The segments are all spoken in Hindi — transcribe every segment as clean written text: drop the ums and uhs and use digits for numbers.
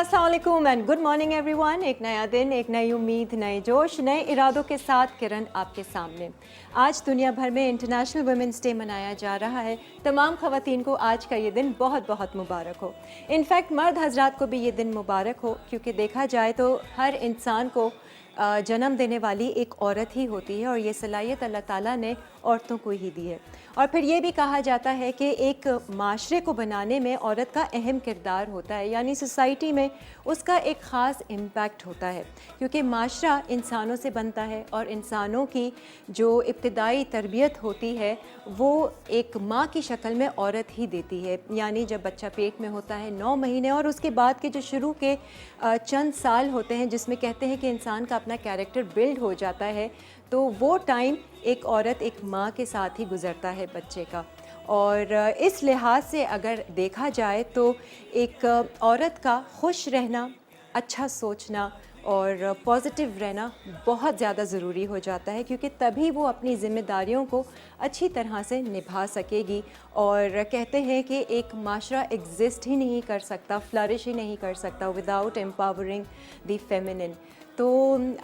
अस्सलाम वालेकुम एंड गुड मॉर्निंग एवरीवन। एक नया दिन, एक नई उम्मीद, नए जोश, नए इरादों के साथ किरण आपके सामने। आज दुनिया भर में इंटरनेशनल वुमेंस डे मनाया जा रहा है। तमाम ख़वातीन को आज का ये दिन बहुत बहुत मुबारक हो। इनफैक्ट मर्द हजरात को भी ये दिन मुबारक हो, क्योंकि देखा जाए तो हर इंसान को जन्म देने वाली एक औरत ही होती है और ये सलाहियत अल्लाह ताला ने औरतों को ही दी है। और फिर ये भी कहा जाता है कि एक माशरे को बनाने में औरत का अहम किरदार होता है, यानी सोसाइटी में उसका एक ख़ास इम्पैक्ट होता है, क्योंकि माशरा इंसानों से बनता है और इंसानों की जो इब्तिदाई तरबियत होती है वो एक माँ की शक्ल में औरत ही देती है। यानी जब बच्चा पेट में होता है 9 महीने और उसके बाद के जो शुरू के चंद साल होते हैं जिसमें कहते हैं कि इंसान का अपना कैरेक्टर बिल्ड हो जाता है, तो वो टाइम एक औरत एक माँ के साथ ही गुज़रता है बच्चे का। और इस लिहाज से अगर देखा जाए तो एक औरत का खुश रहना, अच्छा सोचना और पॉजिटिव रहना बहुत ज़्यादा ज़रूरी हो जाता है, क्योंकि तभी वो अपनी ज़िम्मेदारियों को अच्छी तरह से निभा सकेगी। और कहते हैं कि एक माशरा एग्ज़िस्ट ही नहीं कर सकता, फ्लरिश ही नहीं कर सकता विदाउट एम्पावरिंग द फेमिनिन। तो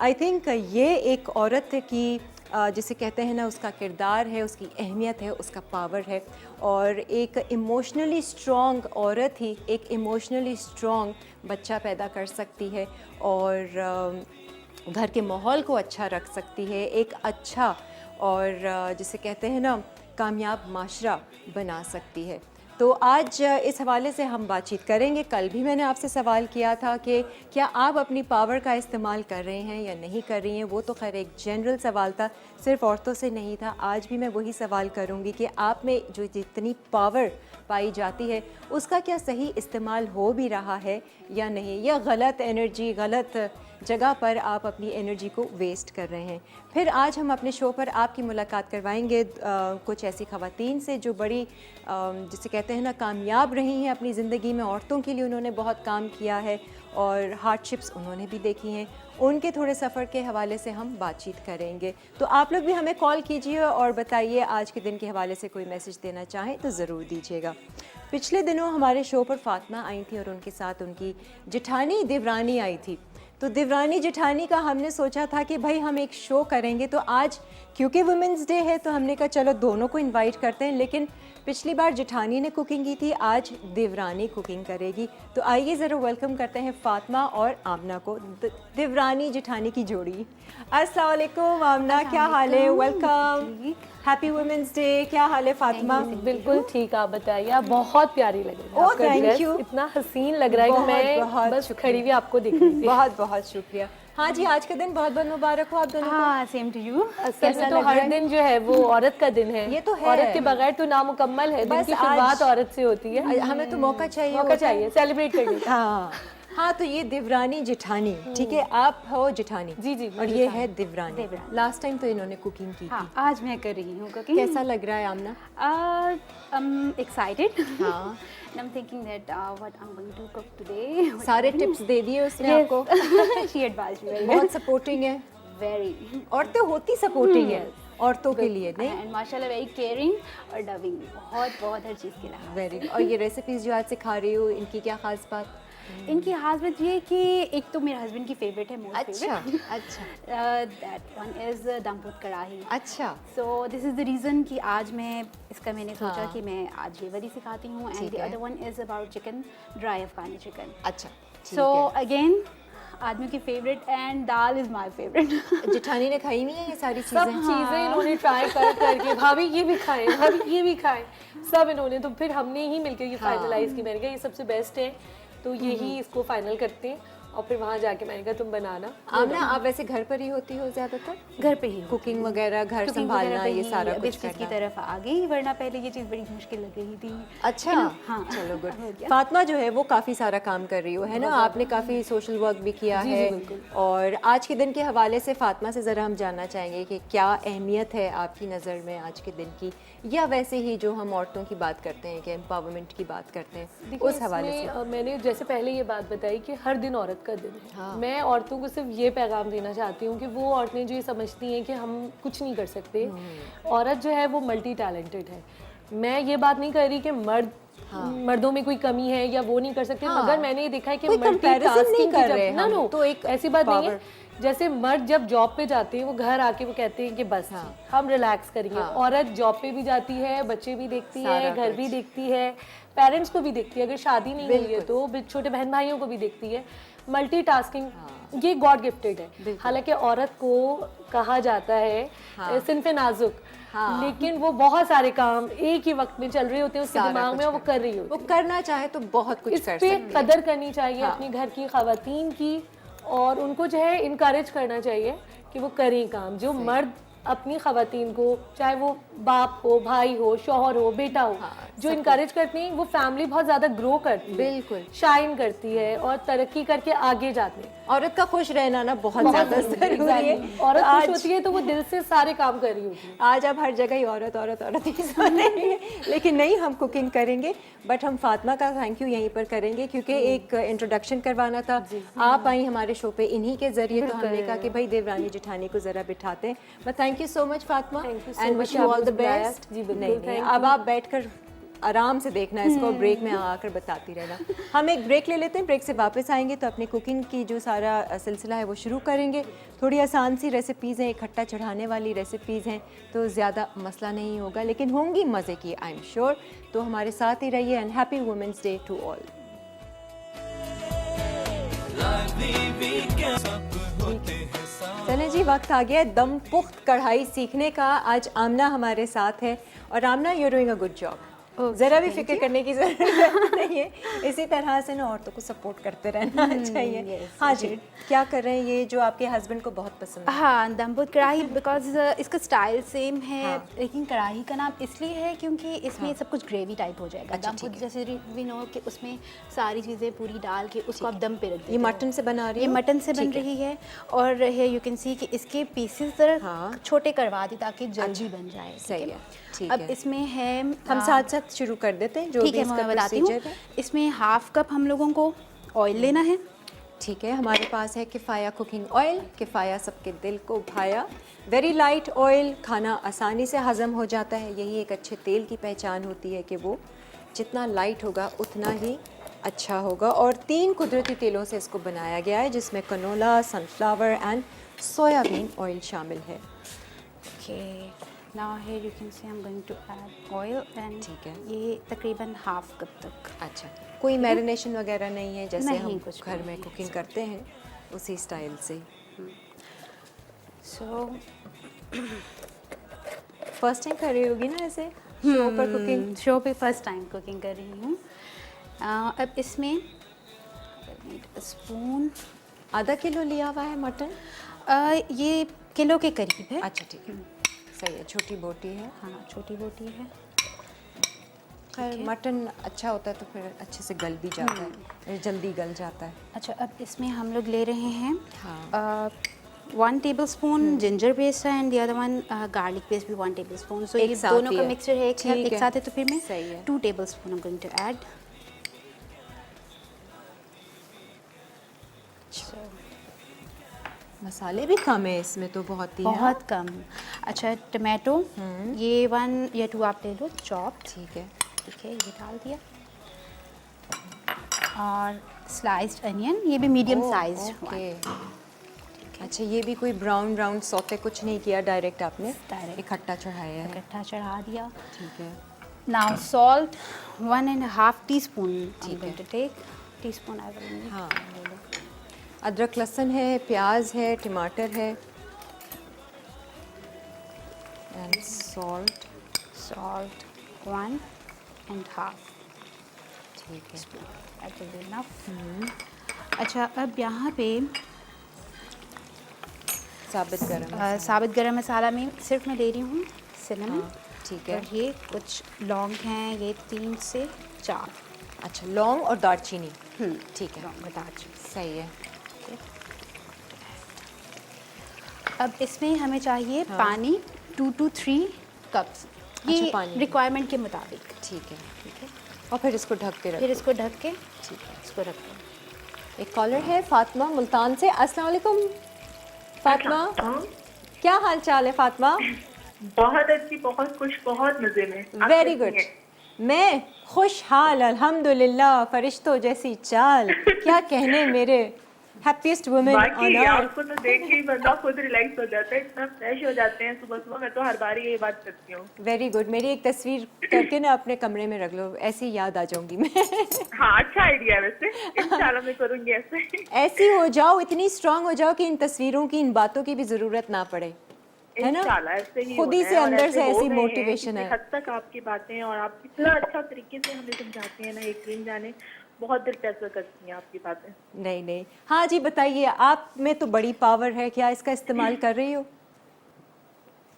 आई थिंक ये एक औरत की जिसे कहते हैं ना, उसका किरदार है, उसकी अहमियत है, उसका पावर है। और एक इमोशनली स्ट्रॉन्ग औरत ही एक इमोशनली स्ट्रॉन्ग बच्चा पैदा कर सकती है और घर के माहौल को अच्छा रख सकती है, एक अच्छा और जिसे कहते हैं ना कामयाब माशरा बना सकती है। तो आज इस हवाले से हम बातचीत करेंगे। कल भी मैंने आपसे सवाल किया था कि क्या आप अपनी पावर का इस्तेमाल कर रहे हैं या नहीं कर रही हैं। वो तो खैर एक जनरल सवाल था, सिर्फ औरतों से नहीं था। आज भी मैं वही सवाल करूंगी कि आप में जो जितनी पावर पाई जाती है उसका क्या सही इस्तेमाल हो भी रहा है या नहीं, या गलत एनर्जी, गलत जगह पर आप अपनी एनर्जी को वेस्ट कर रहे हैं। फिर आज हम अपने शो पर आपकी मुलाकात करवाएंगे कुछ ऐसी ख़वातीन से जो बड़ी जिसे कहते हैं ना कामयाब रही हैं अपनी ज़िंदगी में। औरतों के लिए उन्होंने बहुत काम किया है और हार्डशिप्स उन्होंने भी देखी हैं। उनके थोड़े सफ़र के हवाले से हम बातचीत करेंगे। तो आप लोग भी हमें कॉल कीजिए और बताइए, आज के दिन के हवाले से कोई मैसेज देना चाहें तो ज़रूर दीजिएगा। पिछले दिनों हमारे शो पर फ़ातिमा आई थी और उनके साथ उनकी जेठानी देवरानी आई थी। तो देवरानी जेठानी का हमने सोचा था कि भाई हम एक शो करेंगे, तो आज क्योंकि वुमेंस डे है तो हमने कहा चलो दोनों को इनवाइट करते हैं। लेकिन पिछली बार जेठानी ने कुकिंग की थी, आज देवरानी कुकिंग करेगी। तो आइए ज़रा वेलकम करते हैं फ़ातिमा और आमना को, देवरानी जेठानी की जोड़ी। अस्सलाम वालेकुम आमना, क्या हाल है? Welcome, happy women's day. क्या हाल है फ़ातिमा? बिल्कुल ठीक, आप बताइए। आप बहुत प्यारी लग रही है। ओह थैंक यू, इतना हसीन लग रहा है कि मैं बस खड़ी हुई आपको दिख रही थी। बहुत बहुत शुक्रिया। हाँ जी, आज का दिन बहुत बहुत मुबारक हो आप दोनों को। हाँ, सेम टू यू। असल में तो हर दिन जो है वो औरत का दिन है। ये तो है, औरत के बगैर तो नामुकम्मल है। दिन की शुरुआत औरत से होती है। हमें तो मौका चाहिए, मौका चाहिए सेलिब्रेट करने का। हाँ, तो ये देवरानी जेठानी, ठीक है, आप हो जेठानी। जी जी, और ये है देवरानी। लास्ट टाइम तो इन्होंने कुकिंग की थी। आज मैं कर रही हूँ कुकिंग। कैसा लग रहा है आमना? I'm excited. हाँ। And I'm thinking that what I'm going to cook today. सारे टिप्स दे दिए उसने आपको? She advised me very बहुत सपोर्टिंग है। very. औरतें होती सपोर्टिंग है औरतों के लिए, नहीं? And माशाल्लाह very caring और loving, बहुत बहुत हर चीज़ के लिए। वेरी। और ये रेसिपीज जो आज सिखा रही हो, इनकी क्या खास बात? इनकी हाजमत ये कि एक तो मेरे हस्बैंड की फेवरेट है, मोस्ट अच्छा फेवरेट। अच्छा दैट वन इज दमपुट कढ़ाई। अच्छा। सो दिस इज़ द रीज़न कि आज मैं इसका मैंने सोचा हाँ। कि मैं आज ये वाली सिखाती हूँ। And the other one is about chicken, dry Afghani chicken. अच्छा, सो अगेन आदमी की favourite and dal is my favourite. जेठानी ने खाई नहीं है ये सारी सब चीजें? चीजें इन्होंने ट्राई कर करके, भाभी ये भी खाएं, भाभी ये भी खाएं, सब इन्होंने। तो फिर हमने ही मिलकर ये फाइनलाइज की। मैंने कहा ये सबसे बेस्ट है, तो यही इसको फाइनल करते हैं। और फिर वहाँ जाके मैंने कहा तुम बनाना। आमना, आप वैसे घर पर ही होती हो ज़्यादातर? घर पे ही कुकिंग वगैरह, घर Cooking संभालना, वगैरह पे ये ही सारा अब कुछ इस चीज़ की करना। तरफ आ गई, वरना पहले ये चीज़ बड़ी मुश्किल लग रही थी। अच्छा, हाँ। चलो हो गुड। गया। फातिमा जो है वो काफ़ी सारा काम कर रही हो, है ना? आपने काफ़ी सोशल वर्क भी किया है। और आज के दिन के हवाले से फातिमा से ज़रा हम जानना चाहेंगे कि क्या अहमियत है आपकी नज़र में आज के दिन की, या वैसे ही जो हम औरतों की बात करते हैं कि एम्पावरमेंट की बात करते हैं, उस हवाले से। मैंने जैसे पहले ये बात बताई कि हर दिन औरत का दिन है। मैं औरतों को सिर्फ ये पैगाम देना चाहती हूँ कि वो औरतें जो ये समझती हैं कि हम कुछ नहीं कर सकते, औरत जो है वो मल्टी टैलेंटेड है। मैं ये बात नहीं कर रही कि मर्द मर्दों में कोई कमी है या वो नहीं कर सकते, मगर मैंने ये देखा है कि कोई comparison नहीं कर रहे ना हम, नो तो एक ऐसी बात नहीं है। जैसे मर्द जब जॉब पे जाते हैं वो घर आके वो कहते हैं कि बस हम रिलैक्स करेंगे, औरत जॉब पे भी जाती है, बच्चे भी देखती है, घर भी देखती है, पेरेंट्स को भी देखती है, अगर शादी नहीं हुई है तो छोटे बहन भाइयों को भी देखती है। मल्टीटास्किंग ये गॉड गिफ्टेड है। हालांकि औरत को कहा जाता है सिन्फ़े नाजुक, लेकिन वो बहुत सारे काम एक ही वक्त में चल रहे होते हैं उसके दिमाग में और वो कर रही होती है। वो करना चाहे तो बहुत कुछ कर इस सकती पे है। कदर करनी चाहिए अपनी घर की खवातीन की, और उनको जो है इनकरेज करना चाहिए कि वो करें काम। जो मर्द अपनी खवातीन को, चाहे वो बाप हो, भाई हो, शौहर हो, बेटा हो, जो इनकरेज करते हैं वो फैमिली बहुत ज्यादा ग्रो करती है, बिल्कुल शाइन करती है और तरक्की करके आगे जाते हैं। औरत का खुश रहना ना बहुत ज्यादा जरूरी है। औरत खुश होती है तो वो दिल से सारे काम कर रही होती है। आज आप हर जगह ही औरत औरत औरत ही सुन रही हैं, लेकिन नहीं, हम कुकिंग करेंगे, बट हम फातिमा का थैंक यू यहीं पर करेंगे क्योंकि एक इंट्रोडक्शन करवाना था। आप आई हमारे शो पे इन्हीं के जरिए, तो हमने कहा कि भाई देवरानी जेठानी को जरा बिठाते हैं। But thank you so much Fatima and wish you all the best. जी बिल्कुल, नहीं, अब आप बैठकर आराम से देखना इसको, ब्रेक में आकर बताती रहना। हम एक ब्रेक ले लेते हैं, ब्रेक से वापस आएंगे तो अपनी कुकिंग की जो सारा सिलसिला है वो शुरू करेंगे। थोड़ी आसान सी रेसिपीज़ हैं, इकट्ठा चढ़ाने वाली रेसिपीज़ हैं, तो ज़्यादा मसला नहीं होगा, लेकिन होंगी मज़े की, आई एम श्योर। तो हमारे साथ ही रहिए and happy women's day to all. चलें जी, वक्त आ गया दम पुख्त कढ़ाई सीखने का। आज आमना हमारे साथ है और Amna, you doing a good job. ज़रा भी फिक्र करने की ज़रूरत नहीं है, इसी तरह से ना औरतों को सपोर्ट करते रहना चाहिए। हाँ जी, क्या कर रहे हैं ये जो आपके हस्बैंड को बहुत पसंद है? हाँ, दमपुर कढ़ाई, बिकॉज इसका स्टाइल सेम है, लेकिन कढ़ाई का नाम इसलिए है क्योंकि इसमें सब कुछ ग्रेवी टाइप हो जाएगा। दमपुर जैसे वी नो कि उसमें सारी चीज़ें पूरी डाल के उसको आप दम पे रख देते ये हो। मटन से बना रही ये हो? मटन से बन रही है, और है यू कैन सी कि इसके पीसेस ज़रा छोटे करवा दी ताकि जल्दी बन जाए। सही है, ठीक अब है। इसमें है, हम साथ साथ शुरू कर देते हैं, जो ठीक भी है, इसका मैं बताती हूँ। प्रोसीजर है। इसमें हाफ कप हम लोगों को ऑयल लेना है। ठीक है, हमारे पास है किफ़ाया कुकिंग ऑयल। किफ़ाया सबके दिल को भाया। वेरी लाइट ऑयल, खाना आसानी से हज़म हो जाता है। यही एक अच्छे तेल की पहचान होती है कि वो जितना लाइट होगा उतना ही अच्छा होगा। और 3 कुदरती तेलों से इसको बनाया गया है, जिसमें canola, sunflower and soybean oil शामिल है। Okay, now here you can see I'm going to add oil and ठीक है। ये तकरीबन हाफ कप तक। अच्छा, कोई मैरिनेशन वगैरह नहीं है जैसे नहीं, हम कुछ घर में नहीं। कुकिंग करते हैं उसी स्टाइल से? So फर्स्ट टाइम कर रही होगी ना ऐसे शो पर कुकिंग? शो पे फर्स्ट टाइम कुकिंग कर रही हूँ। अब इसमें स्पून, आधा किलो लिया हुआ है मटन। ये किलो के करीब है। अच्छा ठीक है, सही है, छोटी बोटी है। हाँ, छोटी बोटी है। खैर मटन अच्छा होता है तो फिर अच्छे से गल भी जाता है, जल्दी गल जाता है। अच्छा, अब इसमें हम लोग ले रहे हैं हाँ। 1 टेबलस्पून जिंजर पेस्ट है and the other one garlic paste भी 1 टेबलस्पून। सो एक ये साथ दोनों ही का है। मिक्सचर है, ठीक एक है। साथ है, तो फिर मैं सही है। 2 tablespoon I am going to add. मसाले भी कम है इसमें तो, बहुत ही। बहुत कम। अच्छा, टमाटो ये 1 या 2 आप ले लो, चॉप। ठीक है। ठीक है, ये डाल दिया। और स्लाइस्ड अनियन, ये भी मीडियम साइज। ओके। अच्छा, ये भी कोई ब्राउन ब्राउन सौते कुछ नहीं किया, डायरेक्ट आपने डायरेक्ट इकट्ठा चढ़ाया है? इकट्ठा चढ़ा दिया। ठीक है। Now salt 1.5 teaspoon I am going to take. Teaspoon I will. हाँ ले लो। अदरक लहसुन है, प्याज है, टमाटर है एंड सॉल्ट। सॉल्ट 1.5 ठीक है। that will be enough। अच्छा, अब यहाँ पे साबित गरम साबित गरम मसाला में सिर्फ मैं ले रही हूँ सिनेमन। ठीक है। और ये कुछ लौंग हैं, ये 3 से 4। अच्छा, लौंग और दालचीनी। ठीक है, लौंग बता दीजिए। सही है। अब इसमें हमें चाहिए पानी 2 to 3 कप्स। ये अच्छा, पानी रिक्वायरमेंट के मुताबिक। ठीक है। और फिर इसको ढक के रख। फिर इसको ढक के ठीक है। इसको रख दो। एक कॉलर है फातिमा मुल्तान से। अस्सलाम वालेकुम फातिमा, क्या हाल चाल है फातिमा? बहुत अच्छी, बहुत खुश, बहुत मजे में। आप वेरी कैसी गुड, हैं? मैं खुशहाल अल्हम्दुलिल्लाह, फरिश्तों जैसी चाल, क्या कहने मेरे हैप्पीएस्ट वुमेन बाकी ऑन अर्थ। आपको तो देख के ही बंदा खुद रिलैक्स हो जाता है, इतना फ्रेश हो जाते हैं सुबह सुबह। मैं तो हर बार ये बात करती हूँ। वेरी गुड, मेरी एक तस्वीर करके ना अपने कमरे में रख लो, ऐसी याद आ जाऊंगी मैं। हाँ, अच्छा आइडिया है वैसे, इंशाल्लाह मैं करूँगी ऐसे। ऐसी हो जाओ, इतनी स्ट्रांग हो जाओ कि इन तस्वीरों की, इन बातों की भी जरूरत ना पड़े, है ना? इंशाल्लाह ऐसे ही खुद ही होना से है और अंदर ऐसे से हो ऐसी गए हैं। मोटिवेशन इतनी है। हद तक आपकी बातें और आप इतना अच्छा तरीके से हमें समझाते हैं ना, यकीन जाने बहुत दिलचस्प करती हैं आपकी बातें। नहीं नहीं, हाँ जी बताइए, आप में तो बड़ी पावर है, क्या इसका इस्तेमाल कर रही हो?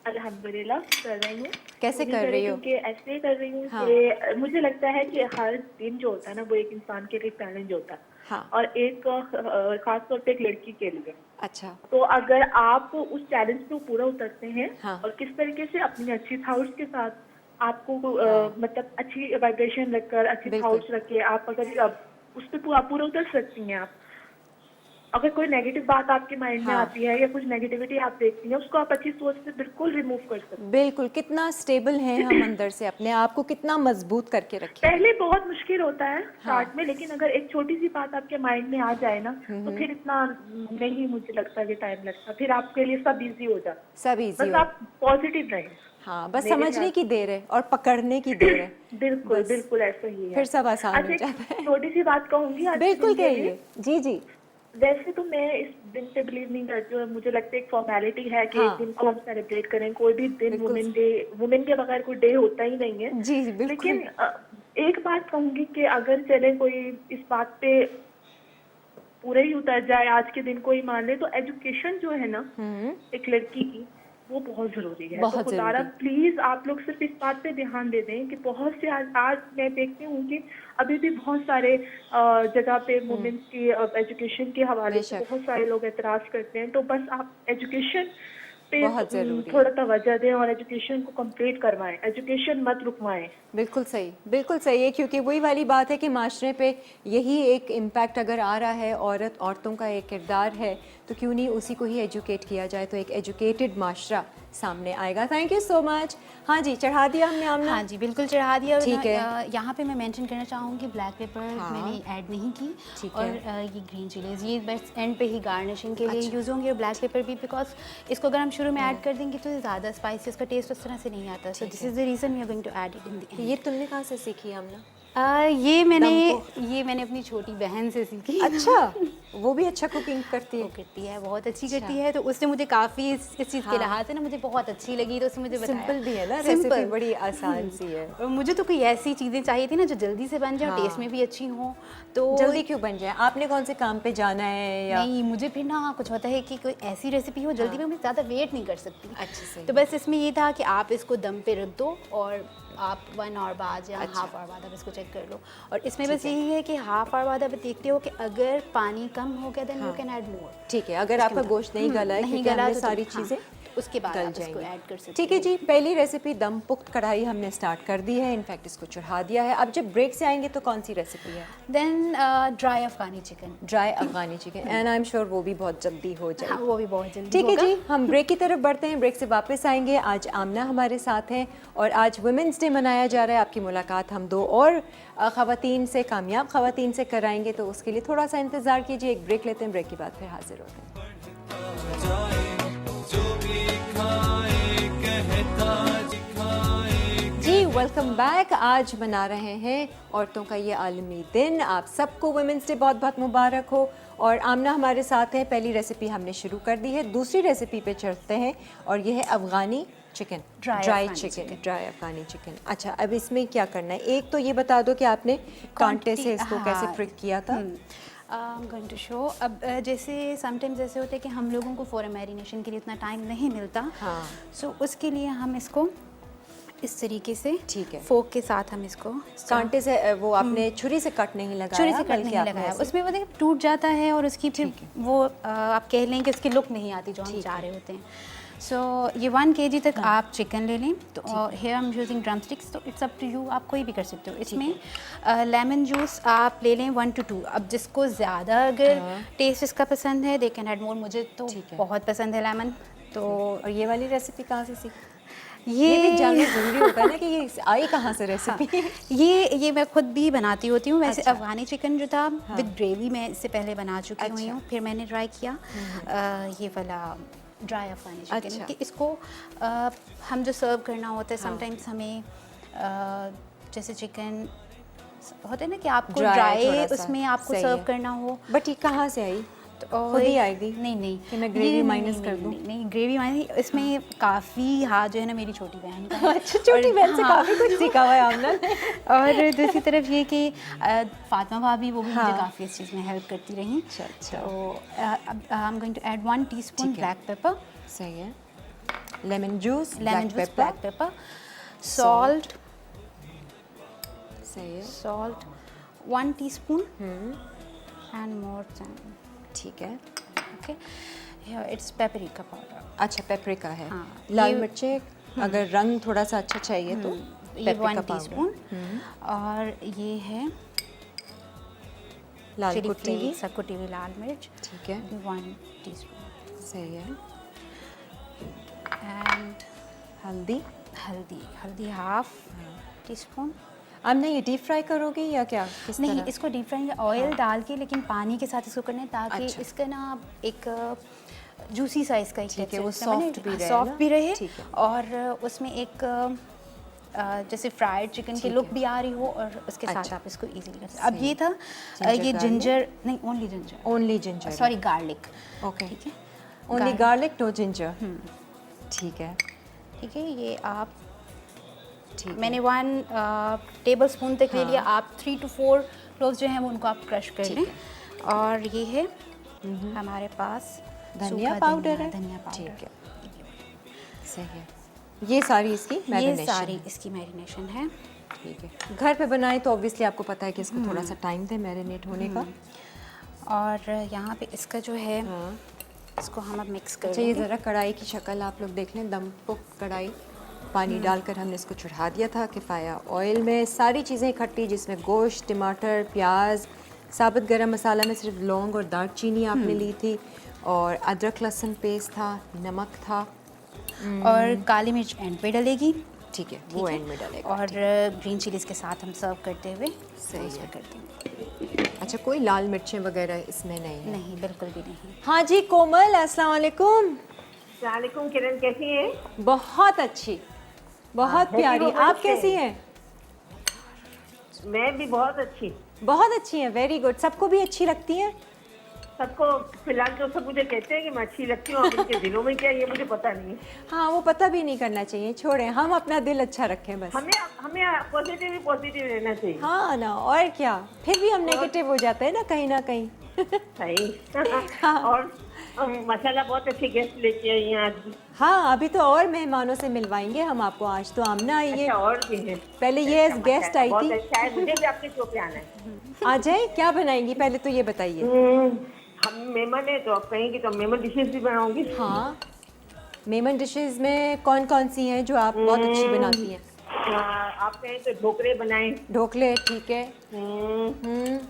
अल्हम्दुलिल्लाह कर रही हूँ। कैसे पूरी कर तरह, रही हो? क्योंकि ऐसे कर रही हूँ हाँ। कि मुझे लगता है कि हर दिन जो होता है ना, वो एक इंसान के लिए चैलेंज होता है। हाँ। और एक खास तौर पे एक लड़की के लिए। अच्छा। तो अगर आप उस चैलेंज को पूरा उतरते हैं हाँ। और किस तरीके से अपनी अच्छी थॉट्स के साथ आपको हाँ। मतलब अच्छी वाइब्रेशन रखकर, अच्छी बिल्कुल। थॉट्स रख के आप अगर उस पर पूरा उतर सकती हैं। आप अगर कोई नेगेटिव बात आपके माइंड में हाँ। आती है या कुछ नेगेटिविटी आप देखती हैं, उसको आप अच्छी सोच से बिल्कुल रिमूव कर सकते हैं। बिल्कुल, कितना स्टेबल हैं हम अंदर से, अपने आप को कितना मजबूत करके रखें। पहले बहुत मुश्किल होता है हाँ। स्टार्ट में, लेकिन अगर एक छोटी सी बात आपके माइंड में आ जाए ना, तो फिर इतना नहीं मुझे लगता कि टाइम लगता, फिर आपके लिए सब इजी हो जाता। सब इजी बस हो। आप पॉजिटिव रहें। हाँ, बस मेरे समझने ख्याल की देर है और पकड़ने की देर है। बिल्कुल बस बिल्कुल ऐसा ही है। फिर सब आसान हो अच्छा, जाता है। छोटी सी बात कहूंगी आज के बिल्कुल दिन के लिए। कहिए। जी जी। वैसे तो मैं इस दिन पे बिलीव नहीं करती हूँ, मुझे लगता है एक फॉर्मेलिटी है कि हाँ। एक दिन को हम सेलिब्रेट करें। कोई भी दिन बिल्कुल। वुमेन के बगैर कोई डे होता ही नहीं है। जी बिल्कुल। लेकिन एक बात कहूंगी कि अगर चले कोई इस बात पे पूरे ही उतर जाए, आज के दिन को ही मान ले, तो एजुकेशन जो है ना एक लड़की की, वो बहुत जरूरी है। बहुत तो खुदारा जरूरी। प्लीज आप लोग सिर्फ इस बात पे ध्यान दे दें कि बहुत से आज मैं देखती हूँ कि अभी भी बहुत सारे जगह पे वुमेन्स की एजुकेशन के हवाले से बेशक। बहुत सारे लोग एतराज करते हैं। तो बस आप एजुकेशन पे बहुत जरूरी है। थोड़ा तवज्जो दें और एजुकेशन को कंप्लीट करवाएं, एजुकेशन मत रुकवाएं। बिल्कुल सही, बिल्कुल सही है, क्योंकि वही वाली बात है कि माशरे पे यही एक इम्पैक्ट अगर आ रहा है, औरतों का एक किरदार है, तो क्यों नहीं उसी को ही एजुकेट किया जाए, तो एक एजुकेटेड माशरा सामने आएगा। Thank you so much. हाँ जी, चढ़ा दिया हमने आमना? हाँ जी, बिल्कुल चढ़ा दिया। और ठीक है। यहाँ पे मैं मेंशन करना चाहूँगी ब्लैक पेपर हाँ। मैंने ऐड नहीं की। ठीक और है। ये ग्रीन चिलीज ये बस एंड पे ही गार्निशिंग के लिए अच्छा। यूज़ होंगे। और ब्लैक पेपर भी बिकॉज इसको अगर हम शुरू में ऐड कर देंगे तो ज़्यादा स्पाइसी उसका टेस्ट उस तरह से नहीं आता। So this is the reason we are going to add it in the end. ये तुमने कहाँ से सीखी आमना? ये मैंने अपनी छोटी बहन से सीखी। अच्छा, वो भी अच्छा कुकिंग करती वो है? करती है, बहुत अच्छी करती है। तो उसने मुझे काफ़ी इस चीज़ हाँ। के लिहाज से ना मुझे बहुत अच्छी लगी, तो उसने मुझे बताया। सिंपल भी है ना, सिंपल। रेसिपी बड़ी आसान सी है। और मुझे तो कोई ऐसी चीज़ें चाहिए थी ना जो जल्दी से बन जाए और हाँ। टेस्ट में भी अच्छी हो। तो जल्दी क्यों बन जाए? आपने कौन से काम पे जाना है या? नहीं, मुझे फिर ना कुछ होता है कि कोई ऐसी रेसिपी हो जल्दी में, मैं ज़्यादा वेट नहीं कर सकती। अच्छा सही। तो बस इसमें ये था कि आप इसको दम पे रख दो और आप 1 आवर बाद या अच्छा। हाफ आवर बाद आप इसको चेक कर लो। और इसमें बस यही है कि हाफ आवर बाद आप देखते हो कि अगर पानी कम हो गया then you can add more. ठीक है, अगर आपका गोश्त नहीं गला है, नहीं क्योंकि गला हमने तो सारी हाँ, चीज़ें उसके बाद गल आप इसको जाएंगी। ऐड कर सकते ठीक है हो। जी, पहली रेसिपी दम पुख्त कढ़ाई हमने स्टार्ट कर दी है, इनफैक्ट इसको चढ़ा दिया है। अब जब ब्रेक से आएंगे तो कौन सी रेसिपी है? Then dry Afghani chicken. Dry Afghani chicken, and I am sure वो भी बहुत जल्दी हो हाँ, जाएगी। वो भी बहुत जल्दी ठीक है होगा। जी, हम ब्रेक की तरफ बढ़ते हैं, ब्रेक से वापस आएंगे। आज आमना हमारे साथ हैं और आज वुमेंस डे मनाया जा रहा है। आपकी मुलाकात हम 2 और ख़वातीन से, कामयाब ख़वातीन से कराएंगे, तो उसके लिए थोड़ा सा इंतज़ार कीजिए। एक ब्रेक लेते हैं, ब्रेक के बाद फिर हाजिर होते हैं। जी वेलकम बैक। आज मना रहे हैं औरतों का ये आलमी दिन। आप सबको वुमेंस डे बहुत बहुत मुबारक हो। और आमना हमारे साथ है। पहली रेसिपी हमने शुरू कर दी है, दूसरी रेसिपी पे चढ़ते हैं और ये है Afghani chicken, dry chicken, dry Afghani chicken. अच्छा, अब इसमें क्या करना है? एक तो ये बता दो कि आपने कांटे से इसको कैसे प्रिक किया था? I'm going to show। अब जैसे समटाइम्स ऐसे होते हैं कि हम लोगों को फॉर मैरिनेशन के लिए इतना टाइम नहीं मिलता। हाँ। सो उसके लिए हम इसको इस तरीके से, ठीक है, फोक के साथ हम इसको कांटे से, वो आपने छुरी से कट नहीं लगाया? छुरी से कट बल्कि नहीं आपने लगाया, ऐसे- उसमें वो देखिए टूट जाता है और उसकी फिर वो आप कह लें कि उसकी लुक नहीं आती जो हम चाह रहे होते हैं। सो ये 1 kg तक आप चिकन ले लें। तो here I am using drum sticks, तो इट्स अप टू यू, आप कोई भी कर सकते हो। इसमें लेमन जूस आप ले लें 1 to 2। अब जिसको ज़्यादा अगर टेस्ट इसका पसंद है दे कैन ऐड मोर। मुझे तो बहुत पसंद है लेमन, तो और ये वाली रेसिपी कहाँ से सीखी? ये भी जानना ज़रूरी होता है ना कि ये आई कहाँ से रेसिपी? ये मैं खुद भी बनाती होती हूँ वैसे। अच्छा। अफगानी चिकन जो था विद ग्रेवी मैं इससे पहले बना चुकी हुई हूँ, फिर मैंने ट्राई किया ये वाला ड्राई अफगानी चिकन। अच्छा। कि इसको हम जो सर्व करना होता है समटाइम्स हमें जैसे चिकन होता है ना कि आपको Dry ड्राई थोड़ा सा, उसमें आपको सही सर्व है। करना हो बट ये कहाँ से आई? तो खुद ही आएगी? नहीं नहीं कि मैं ग्रेवी ये माइनस कर दूँ? नहीं ग्रेवी माइनस इसमें काफ़ी हाथ जो है ना मेरी छोटी बहन का है। अच्छा, छोटी और- बहन से हाँ। काफ़ी कुछ सीखा हुआ है आमना ने। और दूसरी तरफ ये कि फातिमा भाभी वो भी हाँ। मुझे काफ़ी इस चीज़ में हेल्प करती रही। अच्छा। तो अब I am going to add 1 teaspoon ठीक है। ब्लैक पेपर, सही है। Lemon juice, lemon juice, pepper, black pepper, salt, सही है। 1 टीस्पून एंड मोर देन ठीक है। Okay here it's paprika powder. अच्छा, पेपरिका है। हाँ, लाल ये- मिर्चें अगर रंग थोड़ा सा अच्छा चाहिए तो ये पेपरिका 1 पाउडर। टीस्पून और ये है लाल चिली कुटी हुई। फ्लेक्स, कुटी हुई लाल मिर्च, ठीक है, 1 टीस्पून सही है। एंड हल्दी। हल्दी हाफ टीस्पून। अब नहीं, ये डीप फ्राई करोगे या क्या? किस नहीं तरह? इसको डीप फ्राई ऑयल डाल के लेकिन पानी के साथ इसको करना है ताकि अच्छा। इसका ना एक जूसी साइज का एक ठीक है, वो texture बने, soft भी रहे सॉफ्ट ना? भी रहे ठीक है। और उसमें एक जैसे फ्राइड चिकन की ठीक लुक है। भी आ रही हो और उसके साथ अच्छा। आप इसको इजीली कर सकते हैं। अब सही ये था Ginger ये garlic? जिंजर नहीं only ginger, only ginger. Sorry garlic. Okay. ठीक है only Garlic। Garlic, no ginger. ठीक है। ठीक है ये आप ठीक मैंने 1 टेबल स्पून तक ले लिया। आप 3 to 4 क्लोव्स जो हैं वो उनको आप क्रश कर ठीक लें। और ये है हमारे पास धनिया सूखा पाउडर है? धनिया पाउडर। ठीक है, सही है। ये सारी इसकी ये मैरिनेशन सारी है। इसकी मैरिनेशन है। ठीक है। घर पे बनाए तो ऑब्वियसली आपको पता है कि इसको थोड़ा सा टाइम दे मैरिनेट होने का। और यहाँ पे इसका जो है हाँ। इसको हम अब मिक्स कर अच्छा, ये लेंगे। ज़रा कढ़ाई की शक्ल आप लोग देख लें। दम पुख्त कढ़ाई, पानी डालकर हमने इसको चढ़ा दिया था किफ़ाया ऑयल में। सारी चीज़ें इकट्ठी जिसमें गोश्त, टमाटर, प्याज, साबुत गरम मसाला में सिर्फ लौंग और दालचीनी आपने ली थी, और अदरक लहसुन पेस्ट था, नमक था। और काली मिर्च एंड पे डलेगी। ठीक है, वो एंड में डलेगा। और ग्रीन चिलीज के साथ हम सर्व करते हुए सही है। करते हैं। अच्छा, कोई लाल मिर्चें वगैरह इसमें नहीं है? नहीं बिल्कुल भी नहीं। हाँ जी, कोमल, अस्सलाम वालेकुम। वालेकुम किरण, कैसी हैं? बहुत अच्छी, बहुत प्यारी। बहुत आप अच्छे। कैसी हैं? मैं भी बहुत अच्छी। बहुत अच्छी हैं, वेरी गुड। सबको भी अच्छी लगती हैं? सबको फिलहाल तो सब मुझे कहते हैं कि मैं अच्छी लगती हूँ, अब इनके दिलों में क्या है ये मुझे पता नहीं है। हाँ, वो पता भी नहीं करना चाहिए, छोड़ें, हम अपना दिल अच्छा रखें बस। हमें हमें पॉजिटिव रहना चाहिए। हाँ ना, और क्या, फिर भी हम नेगेटिव हो जाते हैं ना कहीं ना कहीं। सही। और माशाल्लाह बहुत अच्छे गेस्ट लेके आई हैं आज भी। हाँ, अभी तो और मेहमानों से मिलवाएंगे हम आपको। आज तो आमना आई है, अच्छा, और भी है। पहले ये अच्छा, गेस्ट आई बहुत थी। अच्छा है, मुझे भी आपके शो पे आना है। आ जाए, क्या बनाएंगी पहले तो ये बताइए। हम मेहमान है तो आप कहेंगे तो मेहमान डिशेस भी बनाऊंगी। हाँ, मेमन डिशेस में कौन कौन सी हैं जो आप बहुत अच्छी बनाती हैं? आप कहें तो ढोकले बनाएं। ढोकले, ठीक है।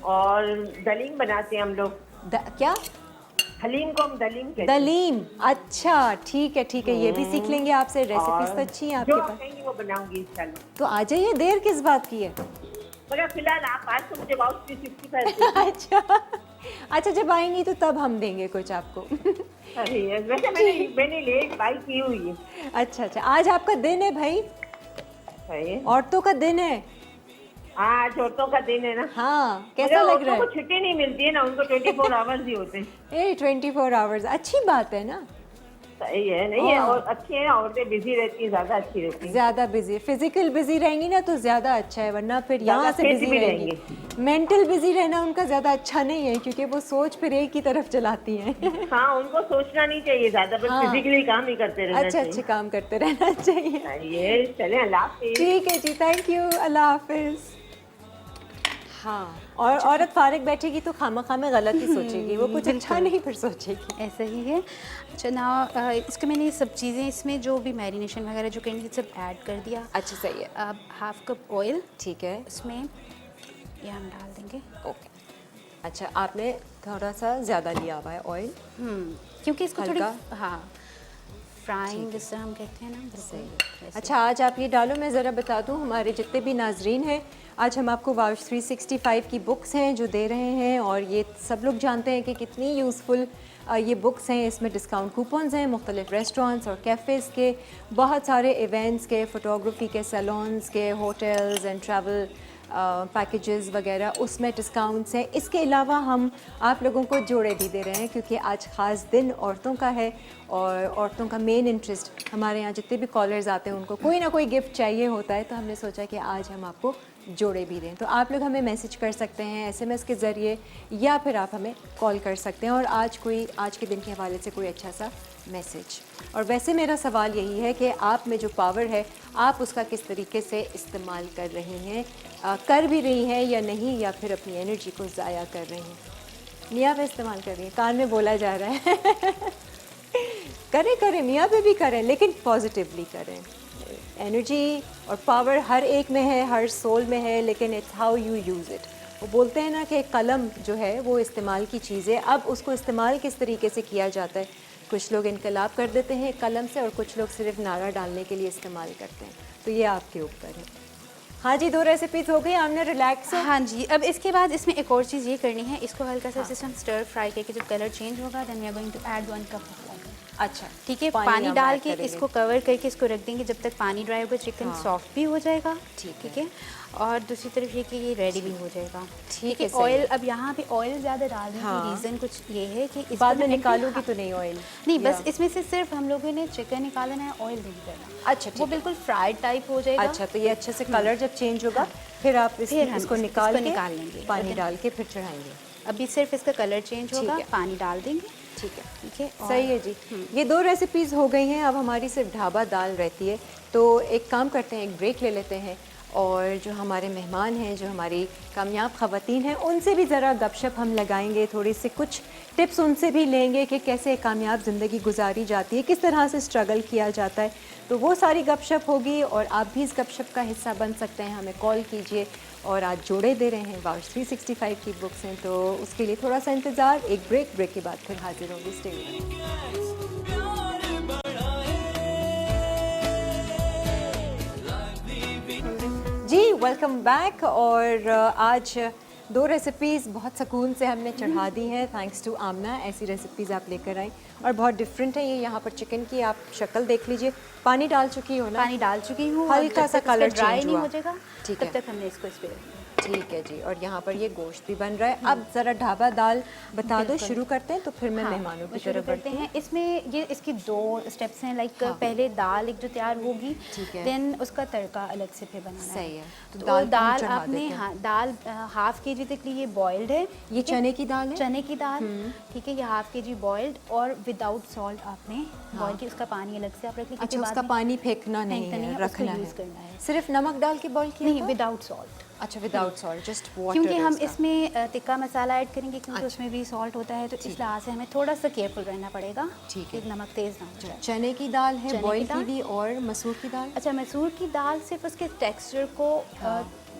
और दलीम बनाते हैं हम लोग। क्या? हलीम को हम दलीम कहते हैं। दलीम, अच्छा, ठीक है ठीक है, ये भी सीख लेंगे आपसे। रेसिपीज तो अच्छी हैं जो आपके आप पास। कहेंगी वो बनाऊंगी इंशाल्लाह। तो आ जाइए, देर किस बात की है? मगर फिलहाल आप आज तो मुझे वाउच 365 अच्छा अच्छा, जब आएंगी तो तब हम देंगे कुछ आपको। अरे वैसे मैंने लेट बाई की हुई है। अच्छा अच्छा, आज आपका दिन है भाई, सही है। औरतों का दिन है। आज औरतों का दिन है ना। हाँ, कैसा मगर लग औरतों रहा को छुट्टी नहीं मिलती है ना, उनको 24 आवर्स ही होते हैं। है? 24 आवर्स अच्छी बात है ना। सही है, नहीं है हाँ। और अच्छी है, औरतें बिजी रहती हैं, ज्यादा अच्छी रहती हैं। ज्यादा बिजी, फिजिकल बिजी रहेंगी ना तो ज्यादा अच्छा है, वरना फिर यहाँ ज्यादा से fit बिजी भी रहेंगी। मेंटल बिजी रहना उनका ज्यादा अच्छा नहीं है, क्योंकि वो सोच फिर एक ही तरफ चलाती हैं। हाँ, उनको सोचना नहीं चाहिए ज्यादा, बस हाँ। फिजिकली काम ही करते रहना अच्छे अच्छे चाहिए। काम करते रहना चाहिए। चलिए, चले, अल्लाह हाफिज। ठीक है जी, थैंक यू, अल्लाह हाफिज। हाँ, और औरत फारिग बैठेगी तो खामा खामे गलत ही सोचेगी, वो कुछ अच्छा नहीं फिर सोचेगी। ऐसा ही है। अच्छा ना इसको मैंने सब चीज़ें इसमें जो भी मैरिनेशन वगैरह जो करनी थी सब ऐड कर दिया। अच्छा, सही है। अब हाफ कप ऑयल ठीक है, इसमें ये हम डाल देंगे। ओके। अच्छा, आपने थोड़ा सा ज़्यादा लिया हुआ है ऑयल। क्योंकि इसको थोड़ी हल्का? हाँ फ्राइंग जिस तरह हम कहते हैं ना, बिल्कुल वैसे। अच्छा, आज आप ये डालो, मैं ज़रा बता दूं हमारे जितने भी नाजरीन हैं, आज हम आपको वाउच 365 की बुक्स हैं जो दे रहे हैं, और ये सब लोग जानते हैं कि कितनी यूज़फुल ये बुक्स हैं। इसमें डिस्काउंट कूपन्स हैं मुख्तलिफ रेस्टोरेंट्स और कैफ़ेज़ के, बहुत सारे इवेंट्स के, फ़ोटोग्राफी के, सैलून्स के, होटल्स एंड ट्रैवल पैकेजेस वगैरह, उसमें डिस्काउंट्स हैं। इसके अलावा हम आप लोगों को जोड़े भी दे रहे हैं क्योंकि आज ख़ास दिन औरतों का है, और औरतों का मेन इंटरेस्ट, हमारे यहाँ जितने भी कॉलर्स आते हैं उनको कोई ना कोई गिफ्ट चाहिए होता है, तो हमने सोचा कि आज हम आपको जोड़े भी दें। तो आप लोग हमें मैसेज कर सकते हैं SMS के ज़रिए, या फिर आप हमें कॉल कर सकते हैं, और आज के दिन के हवाले से कोई अच्छा सा मैसेज। और वैसे मेरा सवाल यही है कि आप में जो पावर है, आप उसका किस तरीके से इस्तेमाल कर रही हैं, कर भी रही हैं या नहीं, या फिर अपनी एनर्जी को ज़ाया कर रही हैं। मियाँ पे इस्तेमाल कर रही हैं, कान में बोला जा रहा है करें मियाँ पे भी करें, लेकिन पॉजिटिवली करें। एनर्जी और पावर हर एक में है, हर सोल में है, लेकिन it's how you use it. वो बोलते हैं ना कि कलम जो है वो इस्तेमाल की चीज़ है, अब उसको इस्तेमाल किस तरीके से किया जाता है। कुछ लोग इनकलाब कर देते हैं कलम से, और कुछ लोग सिर्फ नारा डालने के लिए इस्तेमाल करते हैं, तो ये आपके ऊपर है। हाँ जी, 2 रेसिपीज़ हो गई, हमने रिलैक्स। हाँ जी, अब इसके बाद इसमें एक और चीज़ ये करनी है, इसको हल्का सा सिस्टम स्टर फ्राई करके जब कलर चेंज होगा, then we are going to add 1 cup of water. अच्छा, ठीक है, पानी पानी हम डाल ऐड के करेंगे। इसको कवर करके इसको रख देंगे जब तक पानी ड्राई होगा, चिकन सॉफ्ट भी हो जाएगा। ठीक है, और दूसरी तरफ ये कि ये रेडी भी हो जाएगा। ठीक है, ऑयल, अब यहाँ पे ऑयल ज़्यादा डालने हाँ। की रीज़न कुछ ये है कि इसको बाद में ना निकालूगी तो नहीं ऑयल? नहीं, बस इसमें से सिर्फ हम लोगों ने चिकन निकालना है, ऑयल नहीं करना। अच्छा, वो बिल्कुल फ्राइड टाइप हो जाएगा। अच्छा, तो ये अच्छे से कलर जब चेंज होगा, फिर आप फिर हम इसको इसको निकाल लेंगे, पानी डाल के फिर चढ़ाएंगे। अभी सिर्फ इसका कलर चेंज होगा, है। पानी डाल देंगे। ठीक है, ठीक है, सही है जी। ये 2 रेसिपीज़ हो गई हैं, अब हमारी सिर्फ ढाबा दाल रहती है। तो एक काम करते हैं, एक ब्रेक ले लेते हैं, और जो हमारे मेहमान हैं, जो हमारी कामयाब ख़वातीन हैं, उनसे भी ज़रा गपशप हम लगाएंगे, थोड़ी सी कुछ टिप्स उनसे भी लेंगे कि कैसे कामयाब ज़िंदगी गुजारी जाती है, किस तरह से स्ट्रगल किया जाता है। तो वो सारी गपशप होगी, और आप भी इस गपशप का हिस्सा बन सकते हैं, हमें कॉल कीजिए। और आज जोड़े दे रहे हैं, वाउच 365 की बुक्स हैं, तो उसके लिए थोड़ा सा इंतज़ार, एक ब्रेक के बाद फिर हाजिर होंगे। Stay with Zee, welcome back. और आज 2 रेसिपीज़ बहुत सुकून से हमने चढ़ा दी हैं, थैंक्स टू आमना। ऐसी रेसिपीज़ आप लेकर आई, और बहुत डिफरेंट है ये। यहाँ पर चिकन की आप शक्ल देख लीजिए, पानी डाल चुकी हो ना? पानी डाल चुकी हूँ, हल्का सा कलर ड्राई चेंज नहीं हुआ, हो जाएगा ठीक तब है। तक हमने इसको इस पे रखना है। ठीक है जी, और यहाँ पर ये गोश्त भी बन रहा है। अब ज़रा ढाबा दाल बता दो, शुरू करते हैं, तो फिर मैं मेहमानों की शुरू तरफ करते बढ़ती हूँ। हैं। इसमें ये इसकी 2 स्टेप्स हैं, लाइक पहले दाल एक जो तैयार होगी, ठीक है। देन उसका तड़का अलग से फिर बनाना है। सही है, तो तो दाल को हम दाल चढ़ा आपने, देते हैं। हाँ, दाल हाफ केजी तक लिए बॉइल्ड है। ये चने की दाल है? चने की दाल, ठीक है, ये हाफ केजी बॉइल्ड, और विदाउट सॉल्ट आपने बॉइल की, उसका पानी अलग से आप रख लीजिए। अच्छा, उसका पानी फेंकना नहीं है, रखना यूज़ है, करना है। सिर्फ नमक डाल के बॉईल किया नहीं, था? Without salt. अच्छा, विदाउट सॉल्ट, जस्ट वाटर। क्योंकि हम इसमें टिक्का मसाला ऐड करेंगे, क्योंकि उसमें भी सॉल्ट होता है, तो इस लिहाज से हमें थोड़ा सा केयरफुल रहना पड़ेगा। ठीक है। कि नमक तेज़ ना हो जाए। चने की दाल है चने की बॉईल की दाल। भी, और मसूर की दाल? अच्छा, मसूर की दाल सिर्फ उसके टेक्सचर को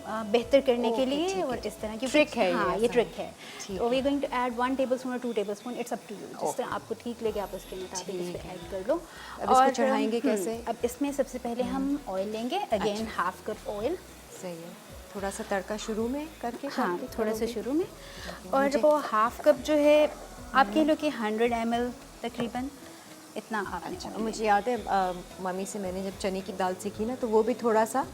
बेहतर करने के ओके, लिए, ठीक और है। इस तरह की ट्रिक है ये, हाँ, ये ऐसा ट्रिक है। ठीक तो we going to add 1 tablespoon और 2 tablespoon, it's up to you, जिस तरह आपको ठीक लगे आप उसके मुताबिक इस पे ऐड कर लो। अब इसको चढ़ाएंगे कैसे? अब इसमें सबसे पहले हम ऑयल लेंगे, अगेन हाफ कप ऑयल। सही है, थोड़ा सा तड़का शुरू में करके हाँ, करके थोड़ा सा करोगे? शुरू में, और वो हाफ कप जो है आप कह लो कि 100 ml तकरीबन, इतना आपने अच्छा, oil मुझे याद है मम्मी से मैंने जब चने की दाल सीखी ना, तो वो भी थोड़ा सा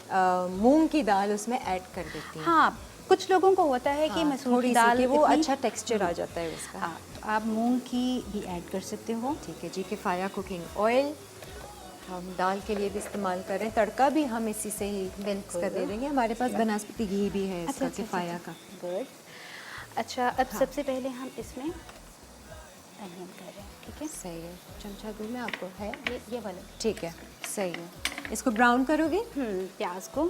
मूंग की दाल उसमें ऐड कर देती हैं। हाँ, कुछ लोगों को होता है कि हाँ, मसूर थोड़ी की सी दाल कि वो इतनी- अच्छा टेक्सचर आ जाता है उसका। हाँ, तो आप मूंग की भी ऐड कर सकते हो। ठीक है जी, किफ़ाया कुकिंग ऑयल हम दाल के लिए भी इस्तेमाल करें, तड़का भी हम इसी से ही इसका दे देंगे। हमारे पास बनास्पति घी भी है इसका, किफ़ाया का। गुड। अच्छा, अब सबसे पहले हम इसमें अनियन कर रहे हैं, ठीक है? सही है, चमचा दूँ मैं आपको? है ये वाला। ठीक है, सही है। इसको ब्राउन करोगे? प्याज को